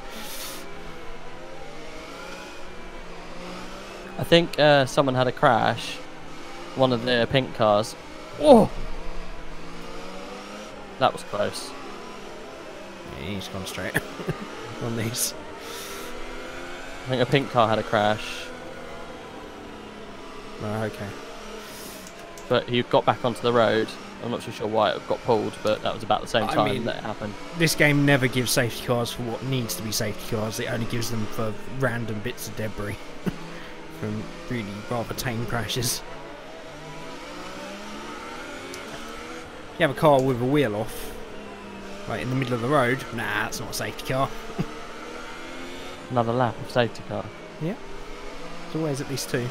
I think someone had a crash. One of the pink cars. Oh! That was close. Yeah, he's gone straight on these. I think a pink car had a crash. Oh, okay. But he got back onto the road. I'm not too sure why it got pulled, but that was about the same time I mean, that it happened. This game never gives safety cars for what needs to be safety cars. It only gives them for random bits of debris from really rather tame crashes. You have a car with a wheel off, like in the middle of the road. Nah, that's not a safety car. Another lap of safety car. Yeah, there's always at least 2.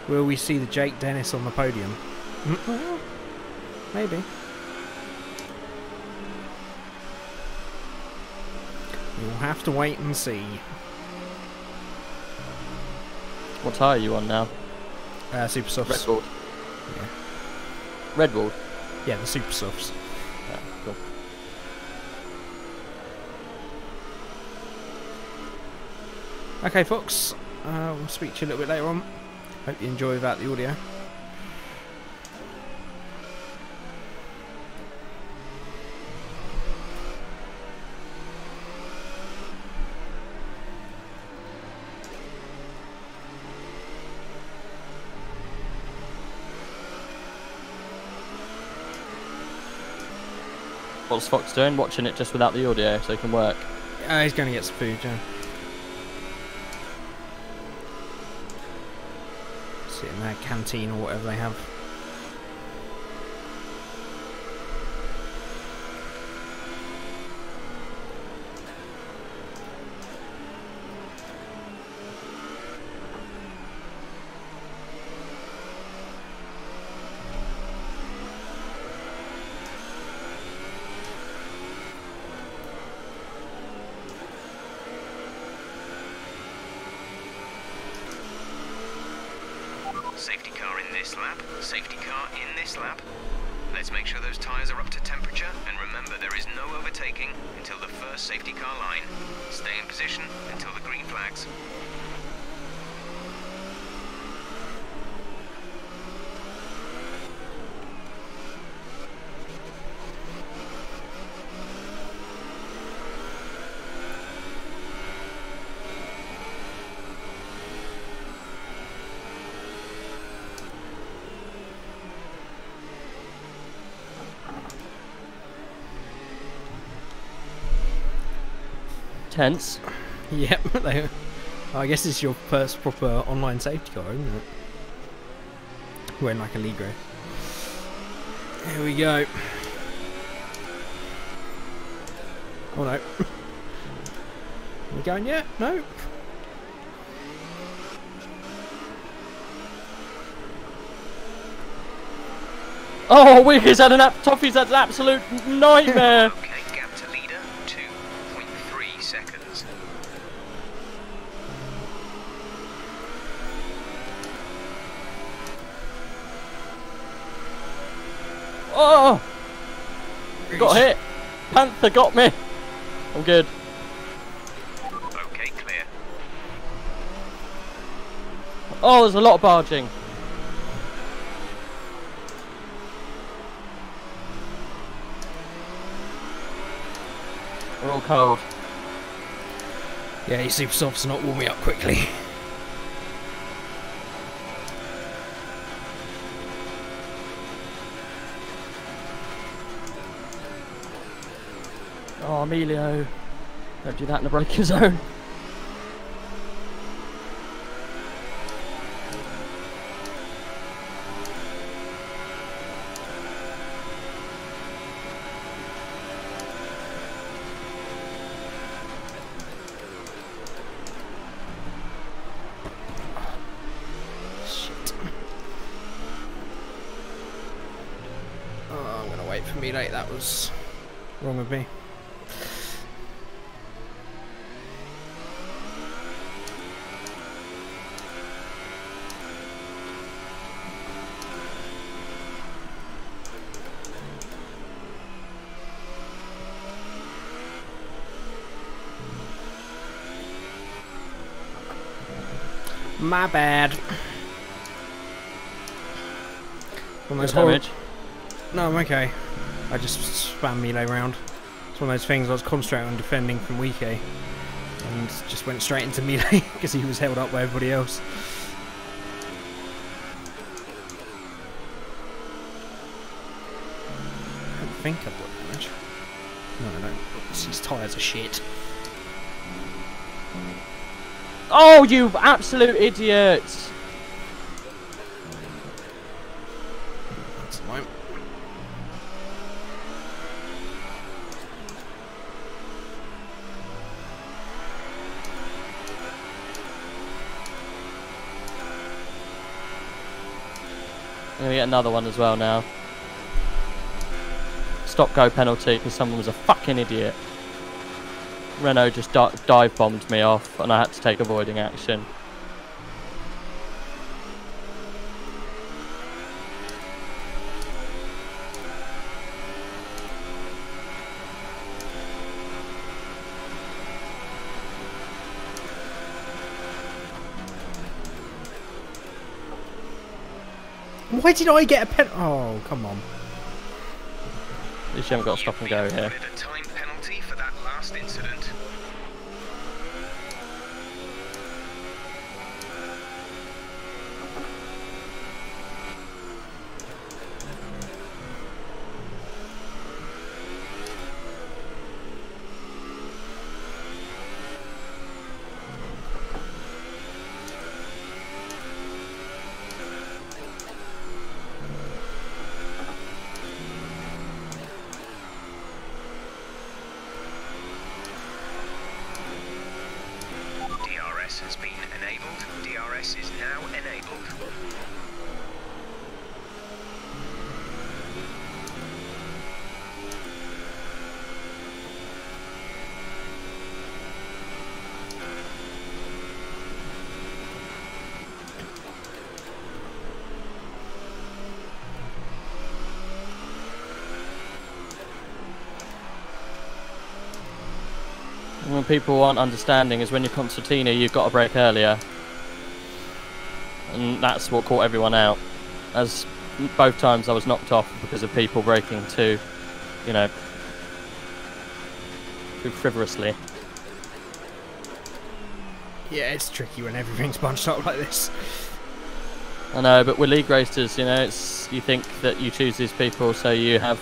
Will we see the Jake Dennis on the podium? Well, maybe. You'll have to wait and see. What tyre are you on now? Super softs. Redwood. Yeah. Redwood? Yeah, the super softs. Yeah, cool. Okay, folks. We'll speak to you a little bit later on. Hope you enjoy without the audio. What's Fox doing? Watching it just without the audio so he can work. He's going to get some food, yeah. Sit in their canteen or whatever they have. this lap, safety car in this lap. Let's make sure those tyres are up to temperature, and remember there is no overtaking until the first safety car line. Stay in position until the green flags. Tense. Yep. I guess this is your first proper online safety car, isn't it? Wearing like a league race. Here we go. Oh no. Are we going yet? No. Oh, Wicky's had Toffee's had an absolute nightmare. Okay, gap to leader, 2.3 seconds. Oh! Got hit. Panther got me. I'm good. Okay, clear. Oh, there's a lot of barging. We're all cold. Yeah, your super soft's not warming up quickly. Oh, Emilio. Don't do that in the braking zone. Oh, I'm gonna wait for me late. That was wrong with me. My bad. Almost Damage. No, I'm okay. I just spammed melee round. It's one of those things I was concentrating on defending from Wike and just went straight into melee because he was held up by everybody else. I don't think I've got damage. No, I don't. These tyres are shit. Oh, you absolute idiot! That's annoying. I'm gonna get another one as well now. Stop go penalty because someone was a fucking idiot. Renault just dive bombed me off and I had to take avoiding action. Why did I get a pen? Oh, come on. At least you haven't got to stop and go here. A time penalty for that last incident. DRS has been enabled. DRS is now enabled. When people aren't understanding is when you're concertina, you've got to brake earlier. And that's what caught everyone out. As both times I was knocked off because of people braking too, you know, too frivolously. Yeah, it's tricky when everything's bunched up like this. I know, but we're league racers, you know, it's, you think that you choose these people so you have...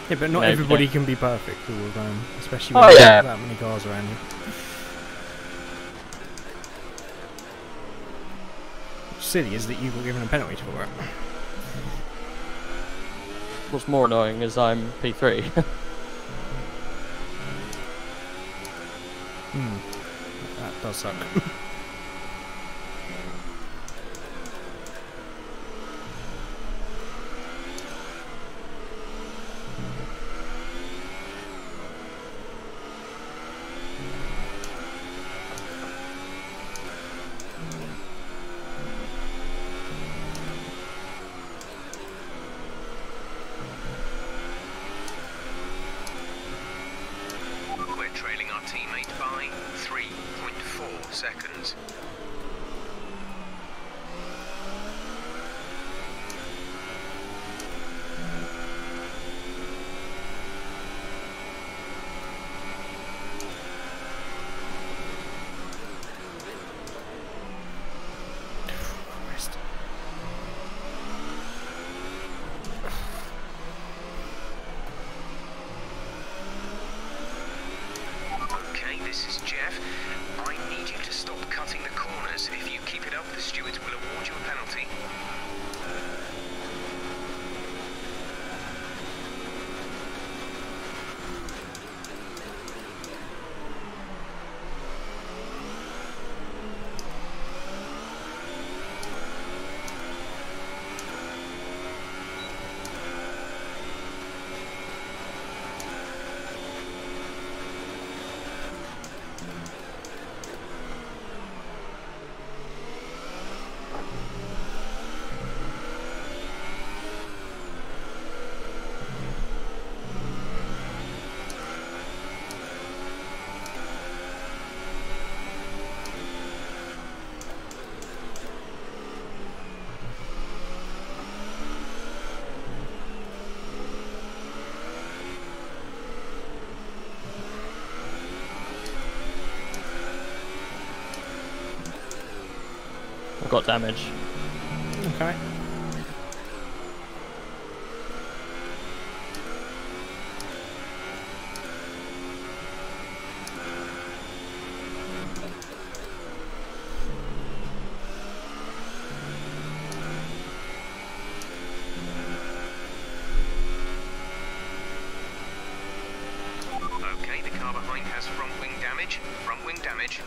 Yeah, but not everybody can be perfect all the time, especially Oh, when yeah. there's that many cars around you. What's silly is that you got given a penalty for it. What's more annoying is I'm P3. That does suck. We're trailing our teammate by 3.4 seconds. Okay, this is Jeff. I need you to stop cutting the corners. If you keep it up, the stewards will award you a penalty. I've got damage. Okay. Okay, the car behind has front wing damage. Front wing damage.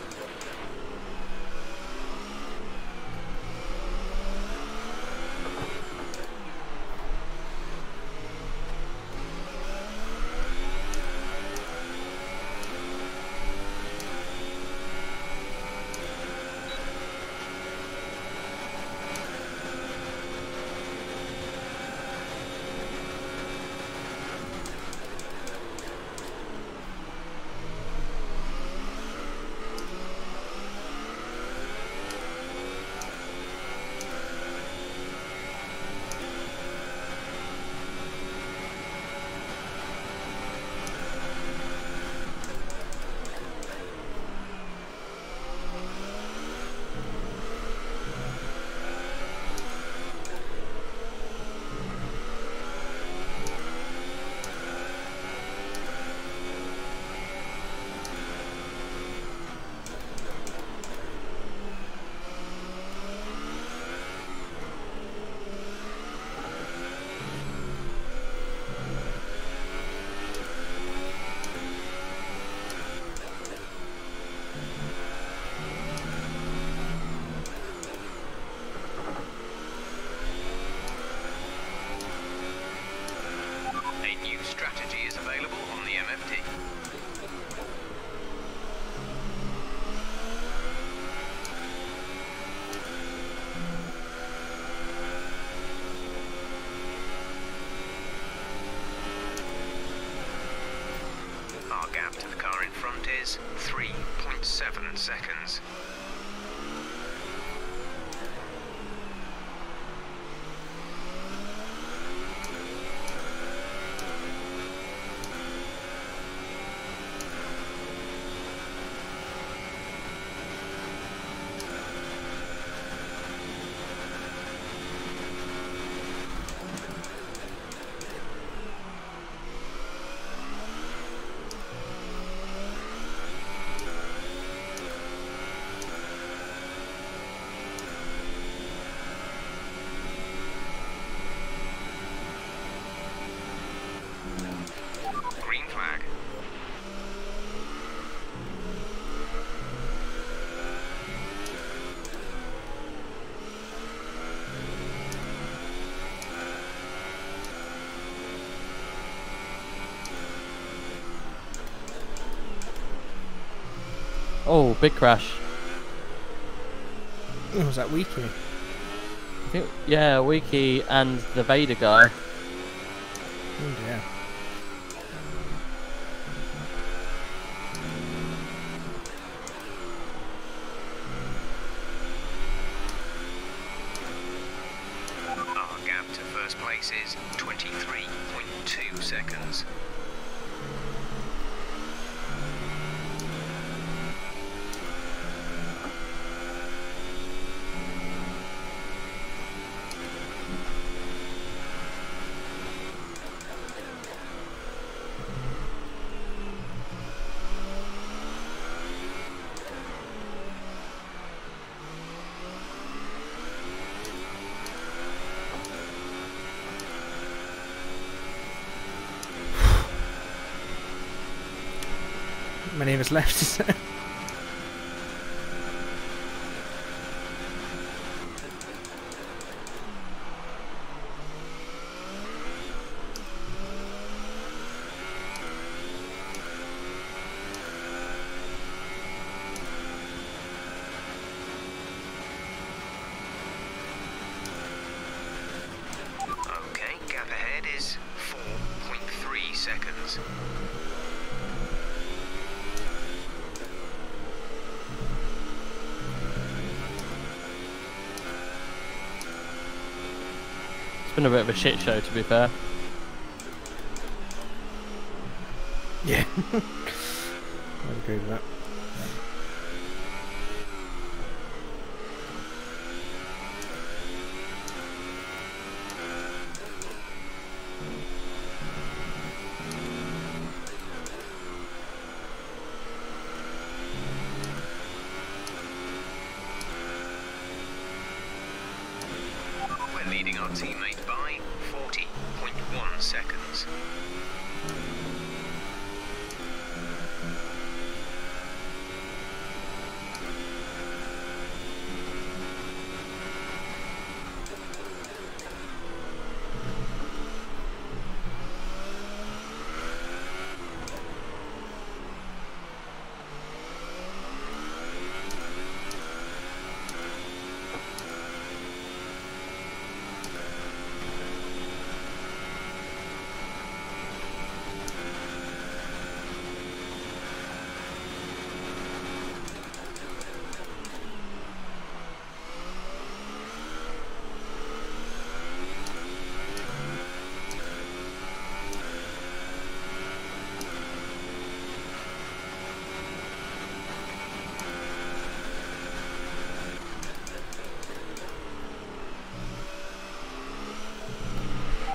is 3.7 seconds. Green flag. Oh, big crash. Oh, was that Wiki? I think, yeah, Wiki and the Vader guy. Oh dear. Our gap to first place is 23.2 seconds. Many of us left, is there? Okay, gap ahead is 4.3 seconds. It's been a bit of a shit show, to be fair. Yeah. I agree with that. We're leading our teammate by 40.1 seconds.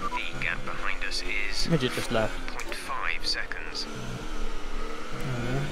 The gap behind us is Midget just left. 0.5 seconds. Oh,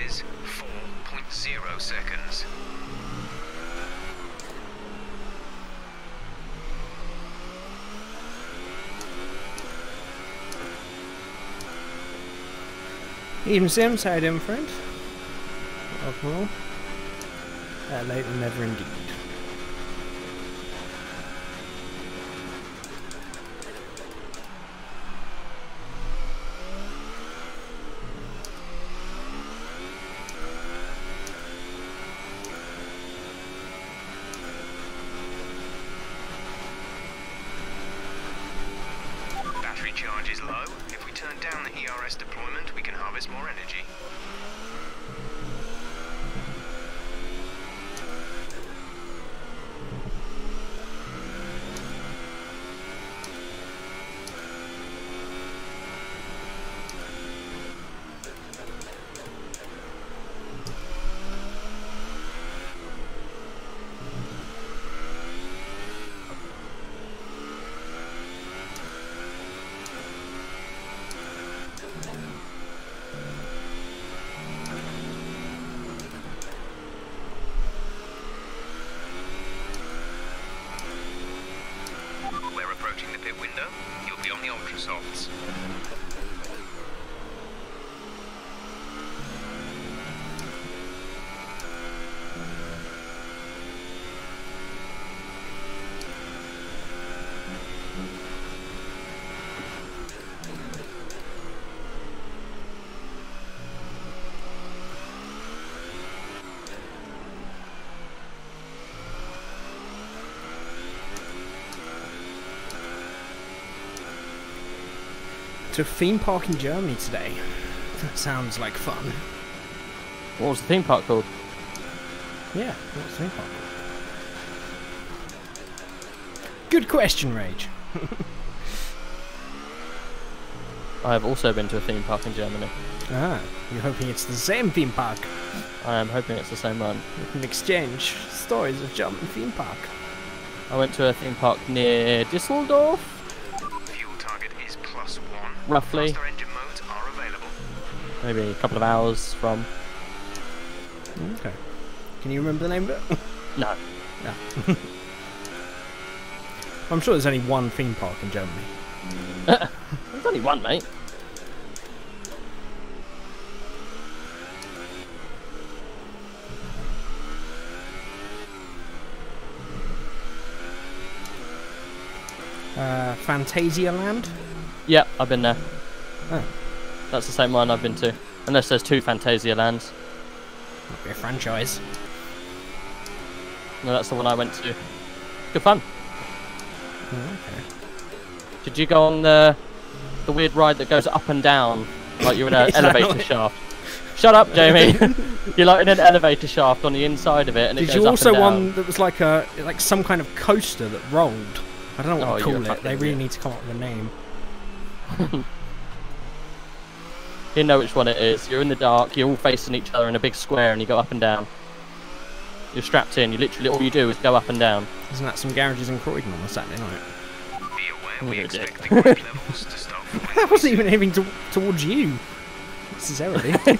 is 4.0 seconds. Even Sims, how you doing, friend? Overall, late and never indeed. Battery charge is low. If we turn down the ERS deployment, we can harvest more energy. We're approaching the pit window. You'll be on the ultra softs. To a theme park in Germany today. That sounds like fun. What was the theme park called? Yeah, what's the theme park? Good question, Rage. I have also been to a theme park in Germany. Ah, you're hoping it's the same theme park. I am hoping it's the same one. We can exchange stories of German theme park. I went to a theme park near Düsseldorf, Fuel target is +1. roughly. Faster engine modes are available. Maybe a couple of hours from. Okay. Can you remember the name of it? No. No. I'm sure there's only one theme park in Germany. There's only one, mate. Phantasialand? Yep, I've been there. Oh, That's the same one I've been to. Unless there's two Fantasia lands. might be a franchise. No, that's the one I went to. Good fun. Oh, okay. Did you go on the weird ride that goes up and down, like you're in an Is that elevator not- shaft? Shut up, Jamie. You're like in an elevator shaft on the inside of it, and it Did goes you up also and down. one that was like some kind of coaster that rolled? I don't know what to Oh, you're call a it. They fucking really idiot. need to come up with a name. You know which one it is. You're in the dark. You're all facing each other in a big square, and you go up and down. You're strapped in. You literally all you do is go up and down. Isn't that some garages in Croydon on a Saturday night? Be aware we You're a dick. expect the grip levels to start falling. That wasn't even aiming towards you, necessarily. I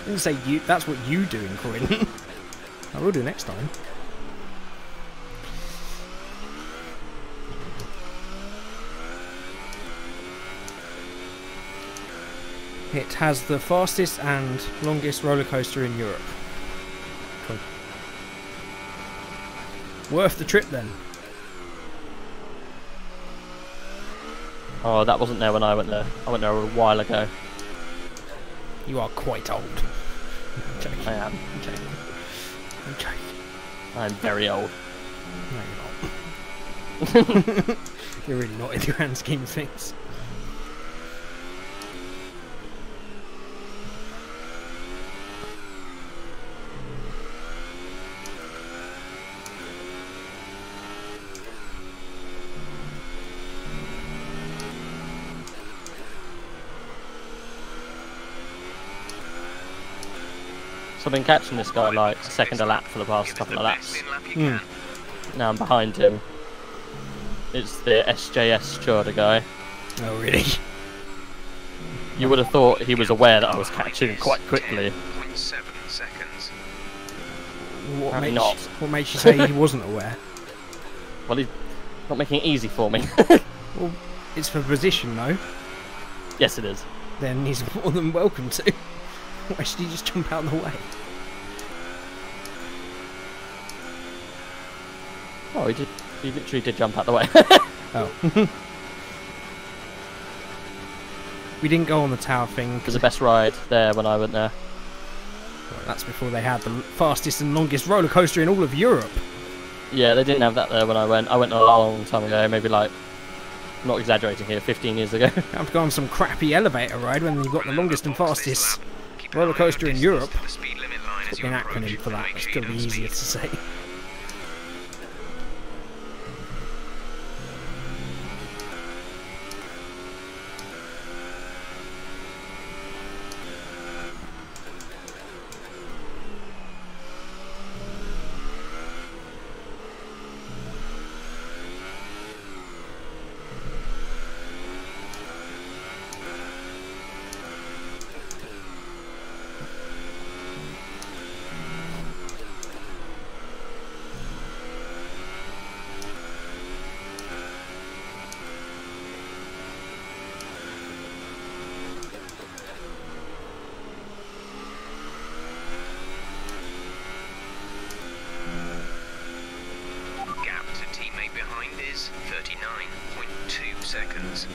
didn't say you. That's what you do in Croydon. I will do next time. It has the fastest and longest roller coaster in Europe. Cool. Worth the trip then. Oh, that wasn't there when I went there. I went there a while ago. You are quite old. I'm joking. I am. I'm joking. I'm joking. I'm very old. No, you're not. You're really not in the grand scheme of things. So I've been catching this guy like second a lap for the past Give us couple the of best laps. in lap you can. Now I'm behind him. It's the SJS Chorda guy. Oh, really? You would have thought he was aware that I was catching quite quickly. 10.7 seconds. Apparently not. What makes you say he wasn't aware? Well, he's not making it easy for me. Well, it's for position, though. Yes, it is. Then he's more than welcome to. Why should he just jump out of the way? Oh, he literally did jump out the way. Oh. We didn't go on the tower thing. It was the best ride there when I went there. Well, that's before they had the fastest and longest roller coaster in all of Europe. Yeah, they didn't have that there when I went. I went a long time ago, maybe like, I'm not exaggerating here, 15 years ago. I've gone on some crappy elevator ride when you've got the longest and fastest roller coaster in Europe. It's got an acronym for that. It's going to be easier to say. Gap to teammate behind is 39.2 seconds.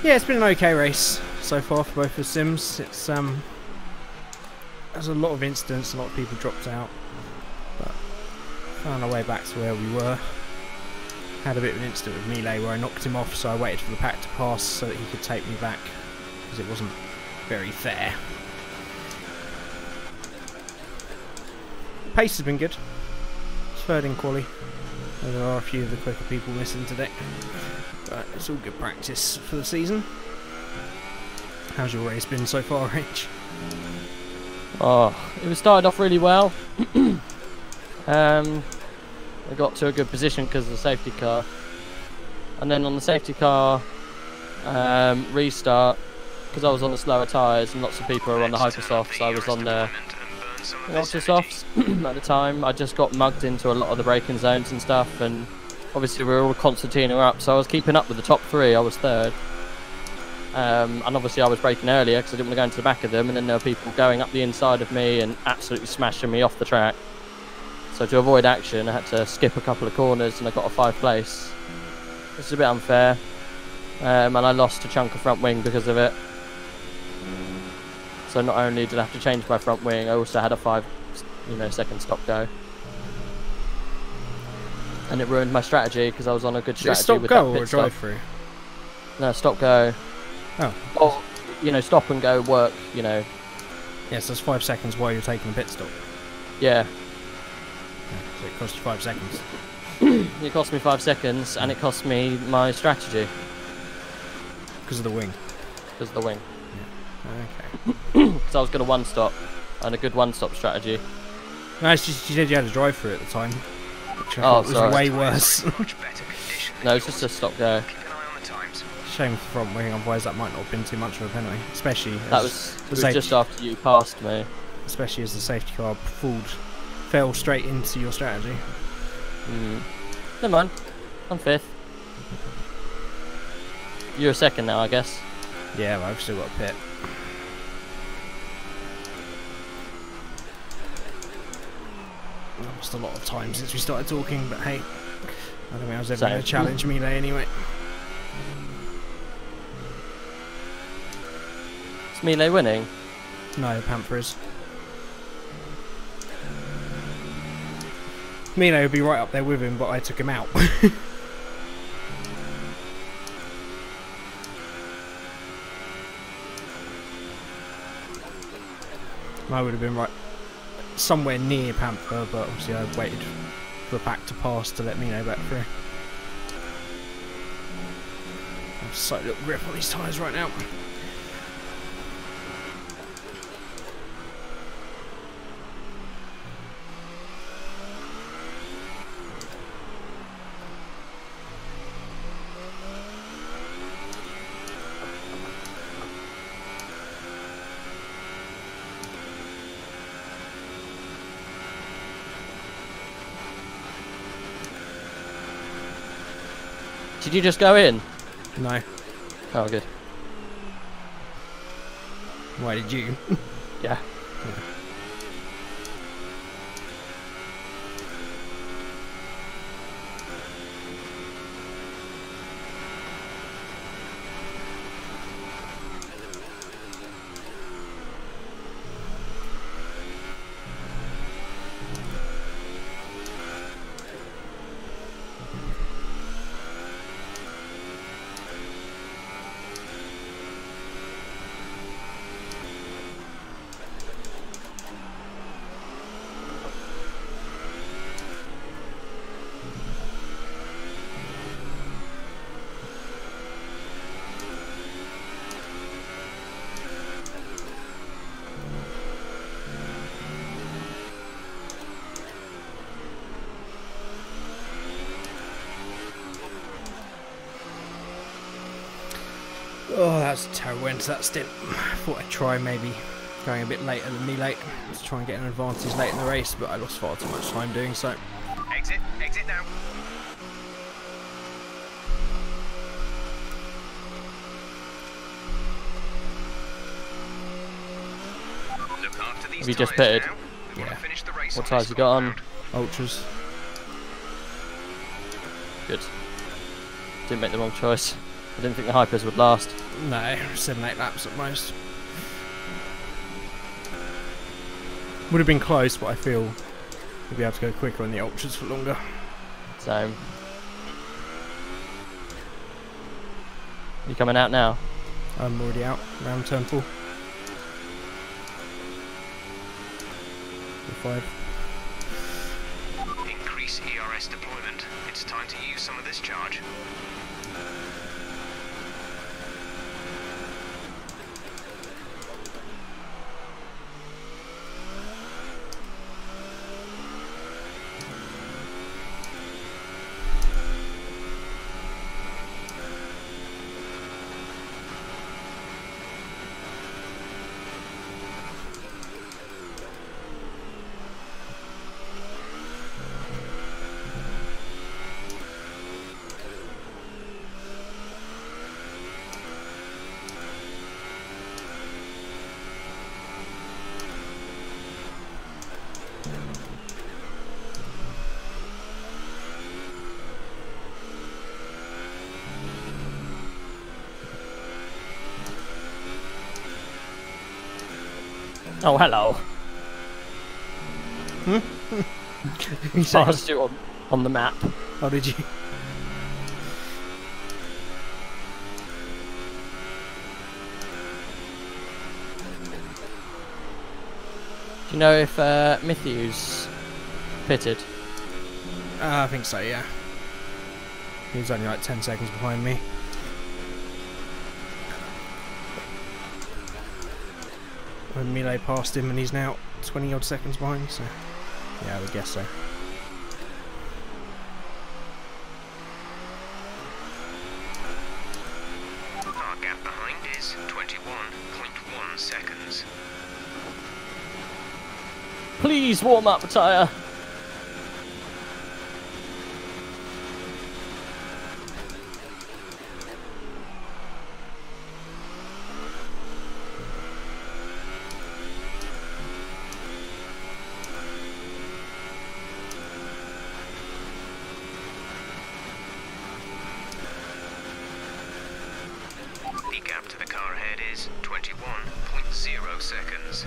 Yeah, it's been an okay race so far for both the sims. It's there's a lot of incidents, a lot of people dropped out, but found our way back to where we were. Had a bit of an incident with Melee where I knocked him off, so I waited for the pack to pass so that he could take me back, because it wasn't very fair. Pace has been good. It's third in quali. There are a few of the quicker people missing today, but it's all good practice for the season. How's your race been so far, Rich? Oh, it was started off really well. I got to a good position because of the safety car, and then on the safety car restart, because I was on the slower tyres and lots of people were on the hypersofts, I was on the ultrasofts at the time. I just got mugged into a lot of the braking zones and stuff, and obviously we were all concertina up, so I was keeping up with the top three. I was third, and obviously I was braking earlier because I didn't want to go into the back of them, and then there were people going up the inside of me and absolutely smashing me off the track. So to avoid action I had to skip a couple of corners, and I got a 5th place. This is a bit unfair, and I lost a chunk of front wing because of it. So not only did I have to change my front wing, I also had a 5-second stop go, and it ruined my strategy because I was on a good strategy. Stop with go that or pit drive stop. through? No, stop go. Oh. Or, stop and go work. Yes, that's 5 seconds while you're taking a pit stop. Yeah. So it cost you 5 seconds. It cost me 5 seconds, and it cost me my strategy Because of the wing. because of the wing. Okay. Because I was going to 1-stop, and a good 1-stop strategy. No, it's just you said you had to drive through at the time. Which I Oh, thought was sorry. way worse. Much better condition than No, it's just a yours. stop go. Keep an eye on the times. Shame for front wing, otherwise that might not have been too much of a penalty. Especially That as was, the it was safety, just after you passed me. especially as the safety car fell straight into your strategy. Never mind. I'm 5th. You're 2nd now, I guess. Yeah, but I've still got a pit. I lost a lot of time since we started talking, but hey, I don't think I was ever Same. going to challenge Melee anyway. Is Melee winning? No, Panther is. Melee would be right up there with him, but I took him out. I would have been right. somewhere near Panther, but obviously I waited for the pack to pass to let me know back through. I've just like a little grip on these tyres right now. Did you just go in? No. Oh, good. Why did you? Yeah. Oh, that's a terrible end to that stint. Thought I'd try maybe going a bit later than me late to try and get an advantage late in the race, but I lost far too much time doing so. Exit now. Look after these Have you just tyres pitted? now. We want Yeah. to finish the race What on tyres this you got on? round. Ultras. Good. Didn't make the wrong choice. I didn't think the hypers would last. No, 7-8 laps at most. Would have been close, but I feel we'll be able to go quicker on the ultras for longer. So, you coming out now? I'm already out, round turn 4. 5. Increase ERS deployment. It's time to use some of this charge. Oh, hello. You saying? Passed you on the map. Oh, did you? Do you know if Matthews pitted? I think so, yeah. He was only like 10 seconds behind me. When Melee passed him and he's now 20 odd seconds behind, so yeah, I would guess so. Our gap behind is 21.1 seconds. Please warm up the tyre. The gap to the car ahead is 21.0 seconds.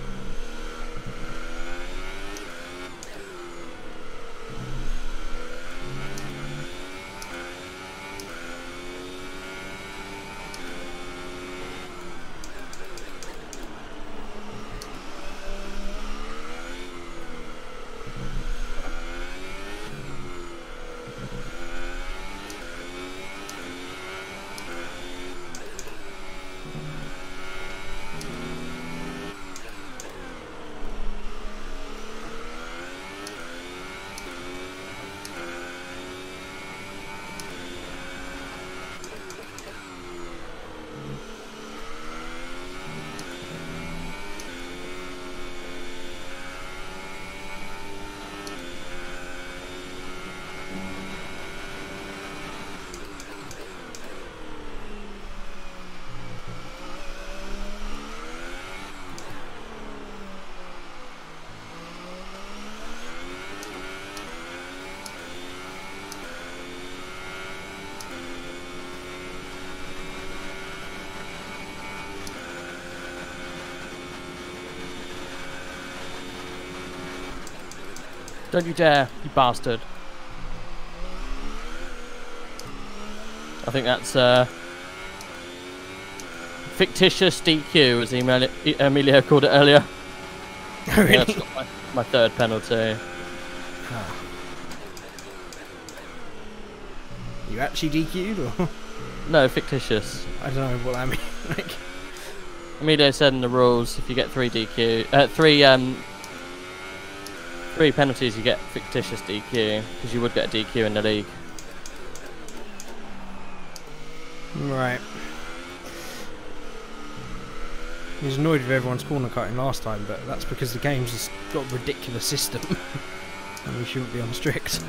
Don't you dare, you bastard. I think that's fictitious DQ, as Emilio called it earlier. Really? Yeah, that's got my third penalty. You actually DQ'd, or? No, fictitious. I don't know what that means. Like, Emilio said in the rules, if you get three penalties, you get fictitious DQ, because you would get a DQ in the league. right. He was annoyed with everyone's corner cutting last time, but that's because the game's just got a ridiculous system, and we shouldn't be on strict.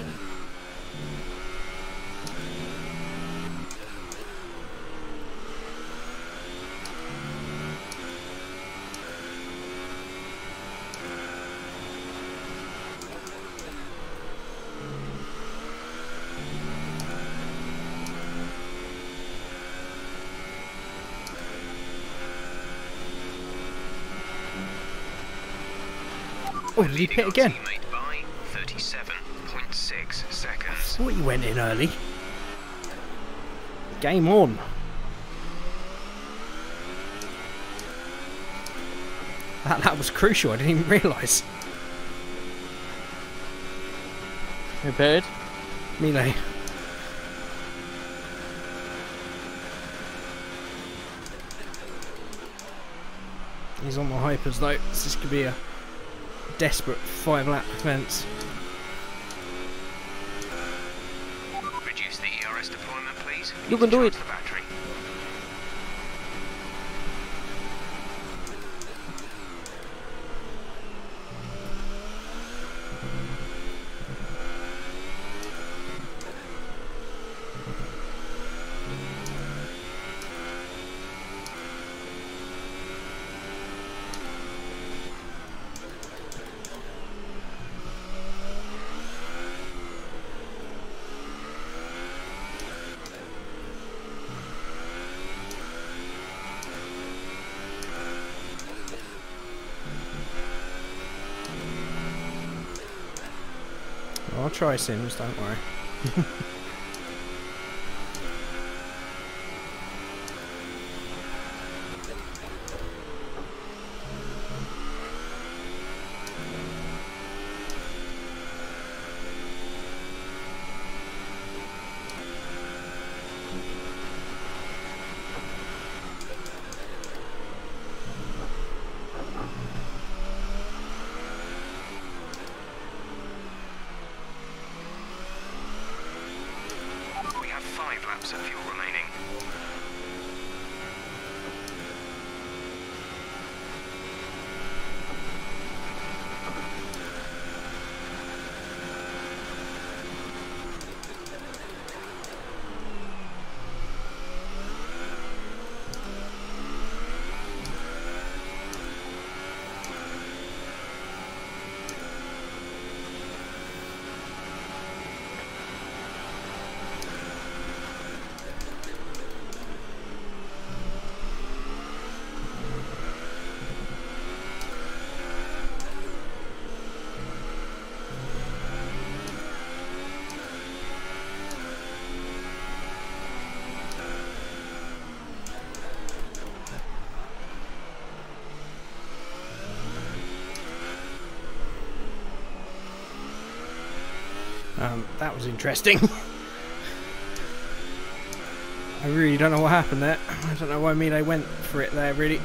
Oh, did he pit again? By 37.6 seconds. I thought he went in early. Game on. That was crucial, I didn't even realise. Who pitted? Melee. He's on my hypers though, so this could be a desperate 5-lap defence. Reduce the ERS deployment, please. You can do it. The battery. I'll try Sims, don't worry. We have 5 laps of fuel remaining. That was interesting. I really don't know what happened there. I don't know why Melee went for it there, really.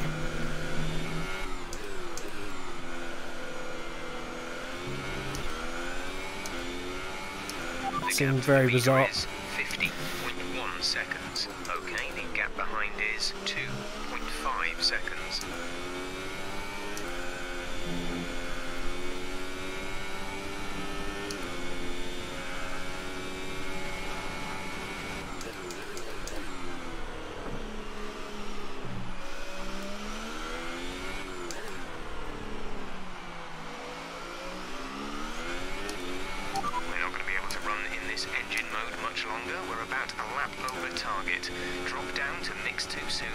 Seemed very bizarre. 50.1 seconds. Okay, the gap behind is 2.5 seconds. Engine mode much longer. We're about a lap over target. Drop down to mix too soon.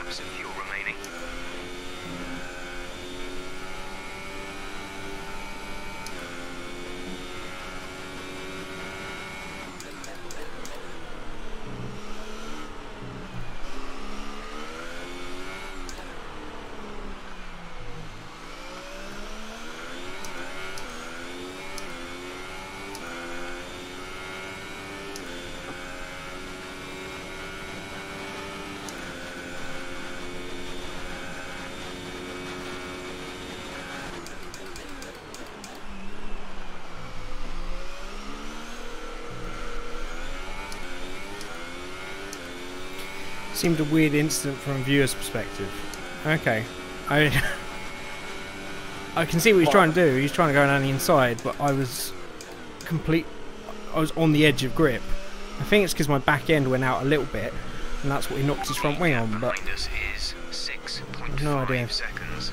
laps of fuel remaining. Seemed a weird incident from a viewer's perspective. Okay. I can see what he's trying to do. He's trying to go down the inside, but I was on the edge of grip. I think it's because my back end went out a little bit, and that's what he knocked his front wing on, but Behind us is I've no idea. 6.5 seconds.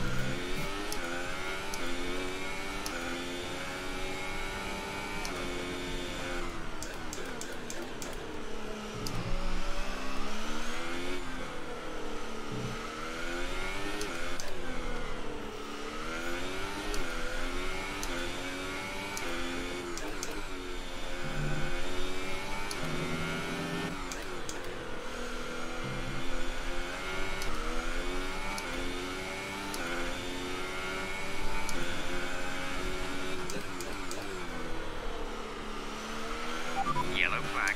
Yellow flag.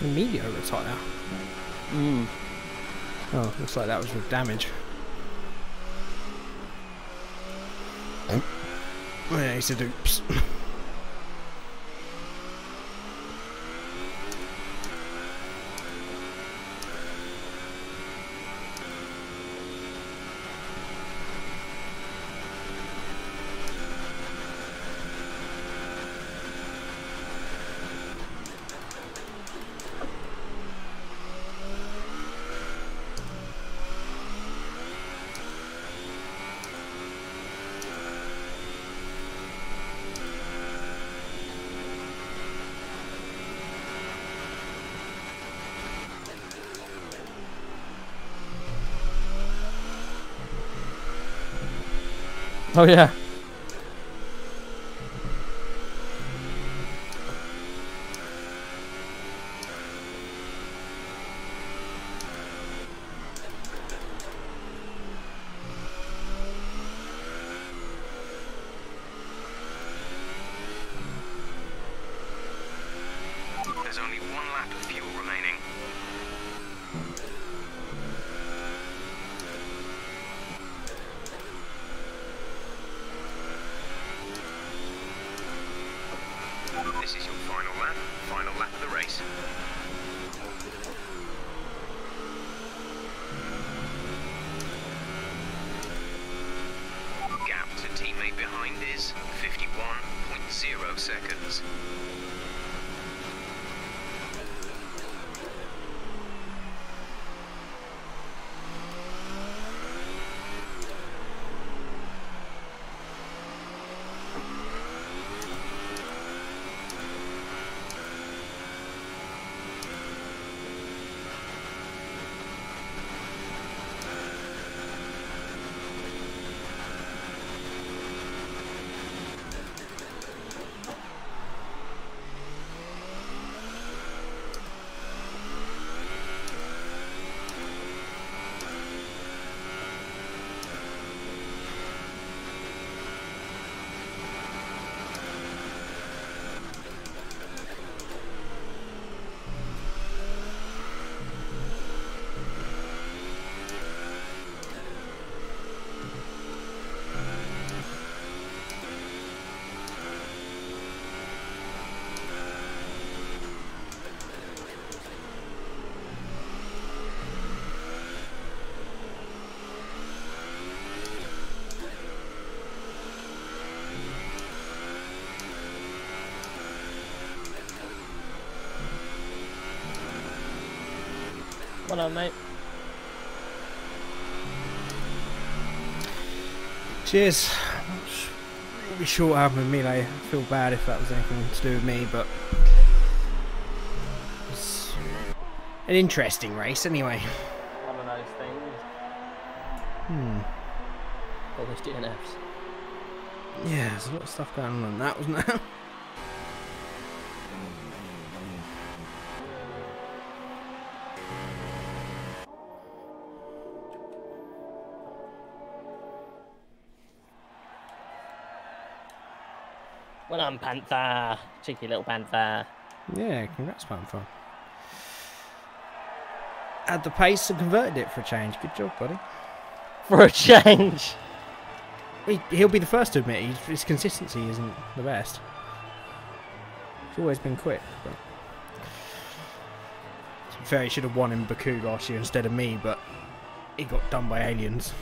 the media over tyre. Oh, looks like that was with damage. Oh yeah, he said oops. Oh yeah. There's only one lap of fuel remaining. This is your final lap of the race. Gap to teammate behind is 51.0 seconds. Well done, mate. Cheers. Not really sure what happened with me. I feel bad if that was anything to do with me, but an interesting race anyway. One of those things. All those DNFs. Yeah, there's a lot of stuff going on that, wasn't there? Well done, Panther. Cheeky little Panther. Yeah, congrats, Panther. Had the pace and converted it for a change. Good job, buddy. For a change. He'll be the first to admit his consistency isn't the best. He's always been quick. But... to be fair, he should have won in Baku last year instead of me, but he got done by aliens.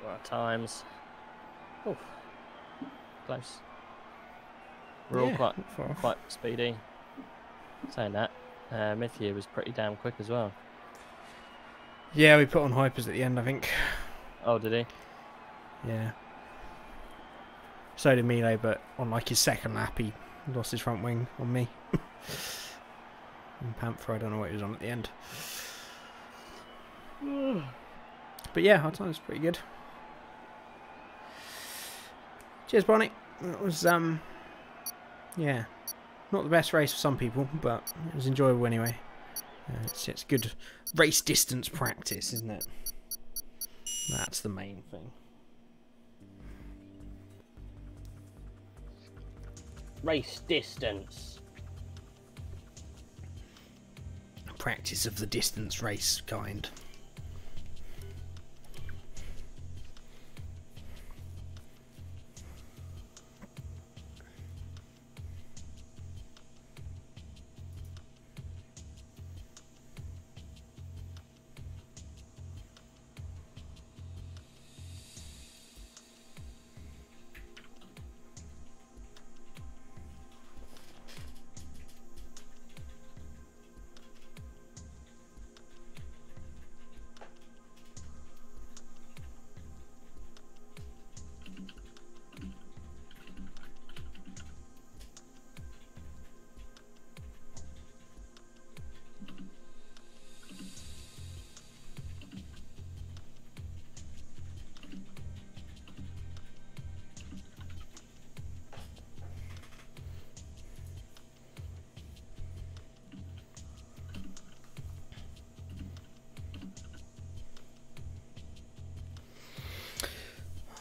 What times? Oh, close. We're all quite speedy. Saying that, Mythia was pretty damn quick as well. Yeah, we put on hypers at the end, I think. Oh, did he? Yeah. So did Melee, but on like his second lap, he lost his front wing on me. And Panther, I don't know what he was on at the end. But yeah, our time's pretty good. Cheers, Bonnie. It was, yeah, not the best race for some people, but it was enjoyable anyway. It's good race distance practice, isn't it? That's the main thing. Race distance. Practice of the distance race kind.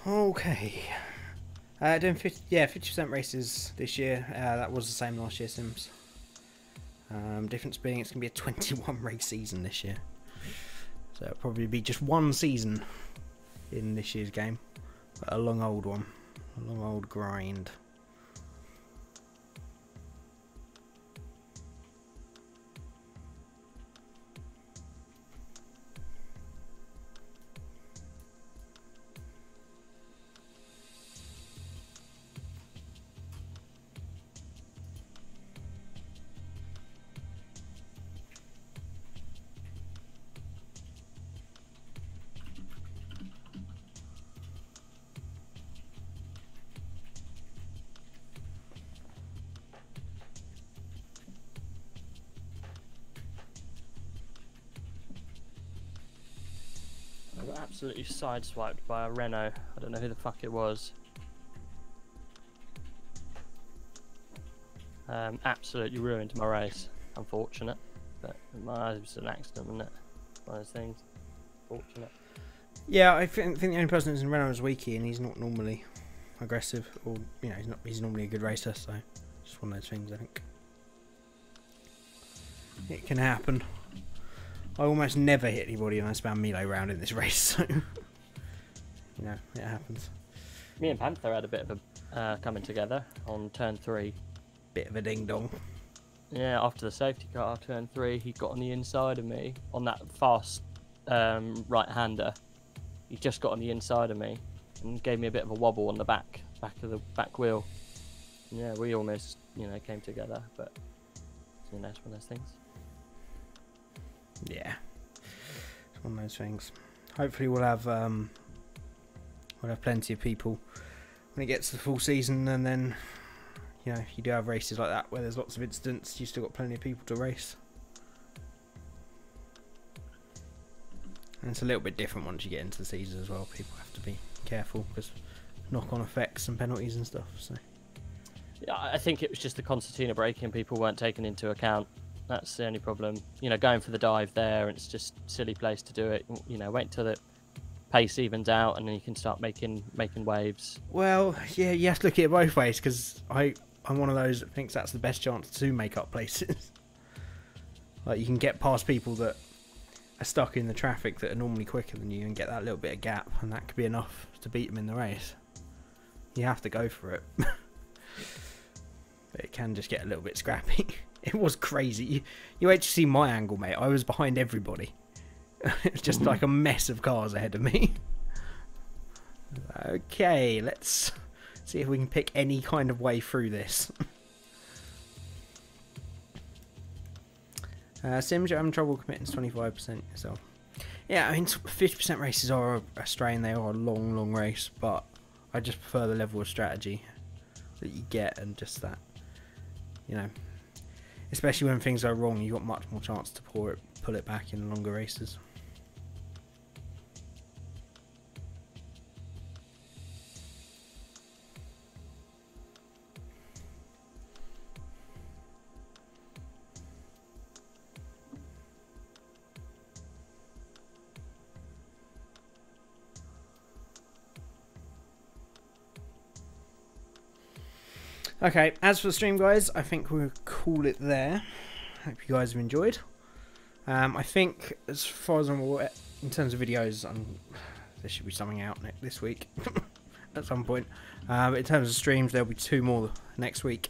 Okay. Doing 50% races this year. That was the same last year, Sims. Difference being it's going to be a 21 race season this year. So it'll probably be just one season in this year's game. But a long old one. A long old grind. I got absolutely sideswiped by a Renault. I don't know who the fuck it was. Absolutely ruined my race. Unfortunate. But it was an accident, wasn't it? One of those things. Fortunate. Yeah, I think the only person who's in Renault is Wiki, and he's not normally aggressive, or you know, he's normally a good racer, so just one of those things. I think it can happen. I almost never hit anybody and I spam melee round in this race, so you know, it happens. Me and Panther had a bit of a coming together on turn 3. Bit of a ding dong. Yeah, after the safety car, turn 3, he got on the inside of me on that fast right-hander. He just got on the inside of me and gave me a bit of a wobble on the back of the back wheel. Yeah, we almost, you know, came together, but you know, it's one of those things. Yeah, it's one of those things. Hopefully we'll have we'll have plenty of people when it gets to the full season, and then, you know, if you do have races like that where there's lots of incidents, you've still got plenty of people to race. And it's a little bit different once you get into the season as well. People have to be careful because knock-on effects and penalties and stuff. So yeah, I think it was just the concertina braking people weren't taken into account. That's the only problem. You know, going for the dive there, it's just a silly place to do it. You know, wait until the pace evens out and then you can start making waves. Well, yeah, you have to look at it both ways, because I'm one of those that thinks that's the best chance to make up places. Like, you can get past people that are stuck in the traffic that are normally quicker than you and get that little bit of gap, and that could be enough to beat them in the race. You have to go for it. But it can just get a little bit scrappy. It was crazy. You wait to see my angle, mate. I was behind everybody. It was just like a mess of cars ahead of me. Okay, let's see if we can pick any kind of way through this. Sims, you're having trouble committing to 25% yourself. Yeah, I mean, 50% races are a strain. They are a long race, but I just prefer the level of strategy that you get, and just that, you know, especially when things go wrong, you've got much more chance to pull it back in longer races. Okay, as for the stream, guys, I think we'll call it there. Hope you guys have enjoyed. I think, as far as I'm aware, in terms of videos, there should be something out this week at some point. In terms of streams, there'll be 2 more next week.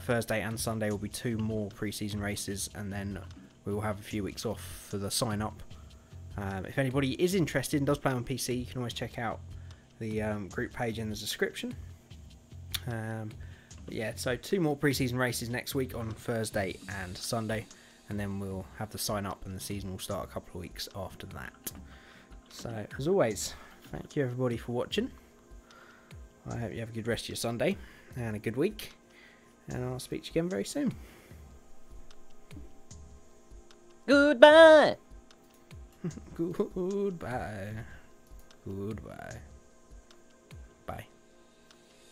Thursday and Sunday will be 2 more pre-season races, and then we will have a few weeks off for the sign-up. If anybody is interested and does play on PC, you can always check out the group page in the description. But yeah, so 2 more pre-season races next week on Thursday and Sunday, and then we'll have the sign up and the season will start a couple of weeks after that. So, as always, thank you everybody for watching. I hope you have a good rest of your Sunday and a good week, and I'll speak to you again very soon. Goodbye! Goodbye. Goodbye.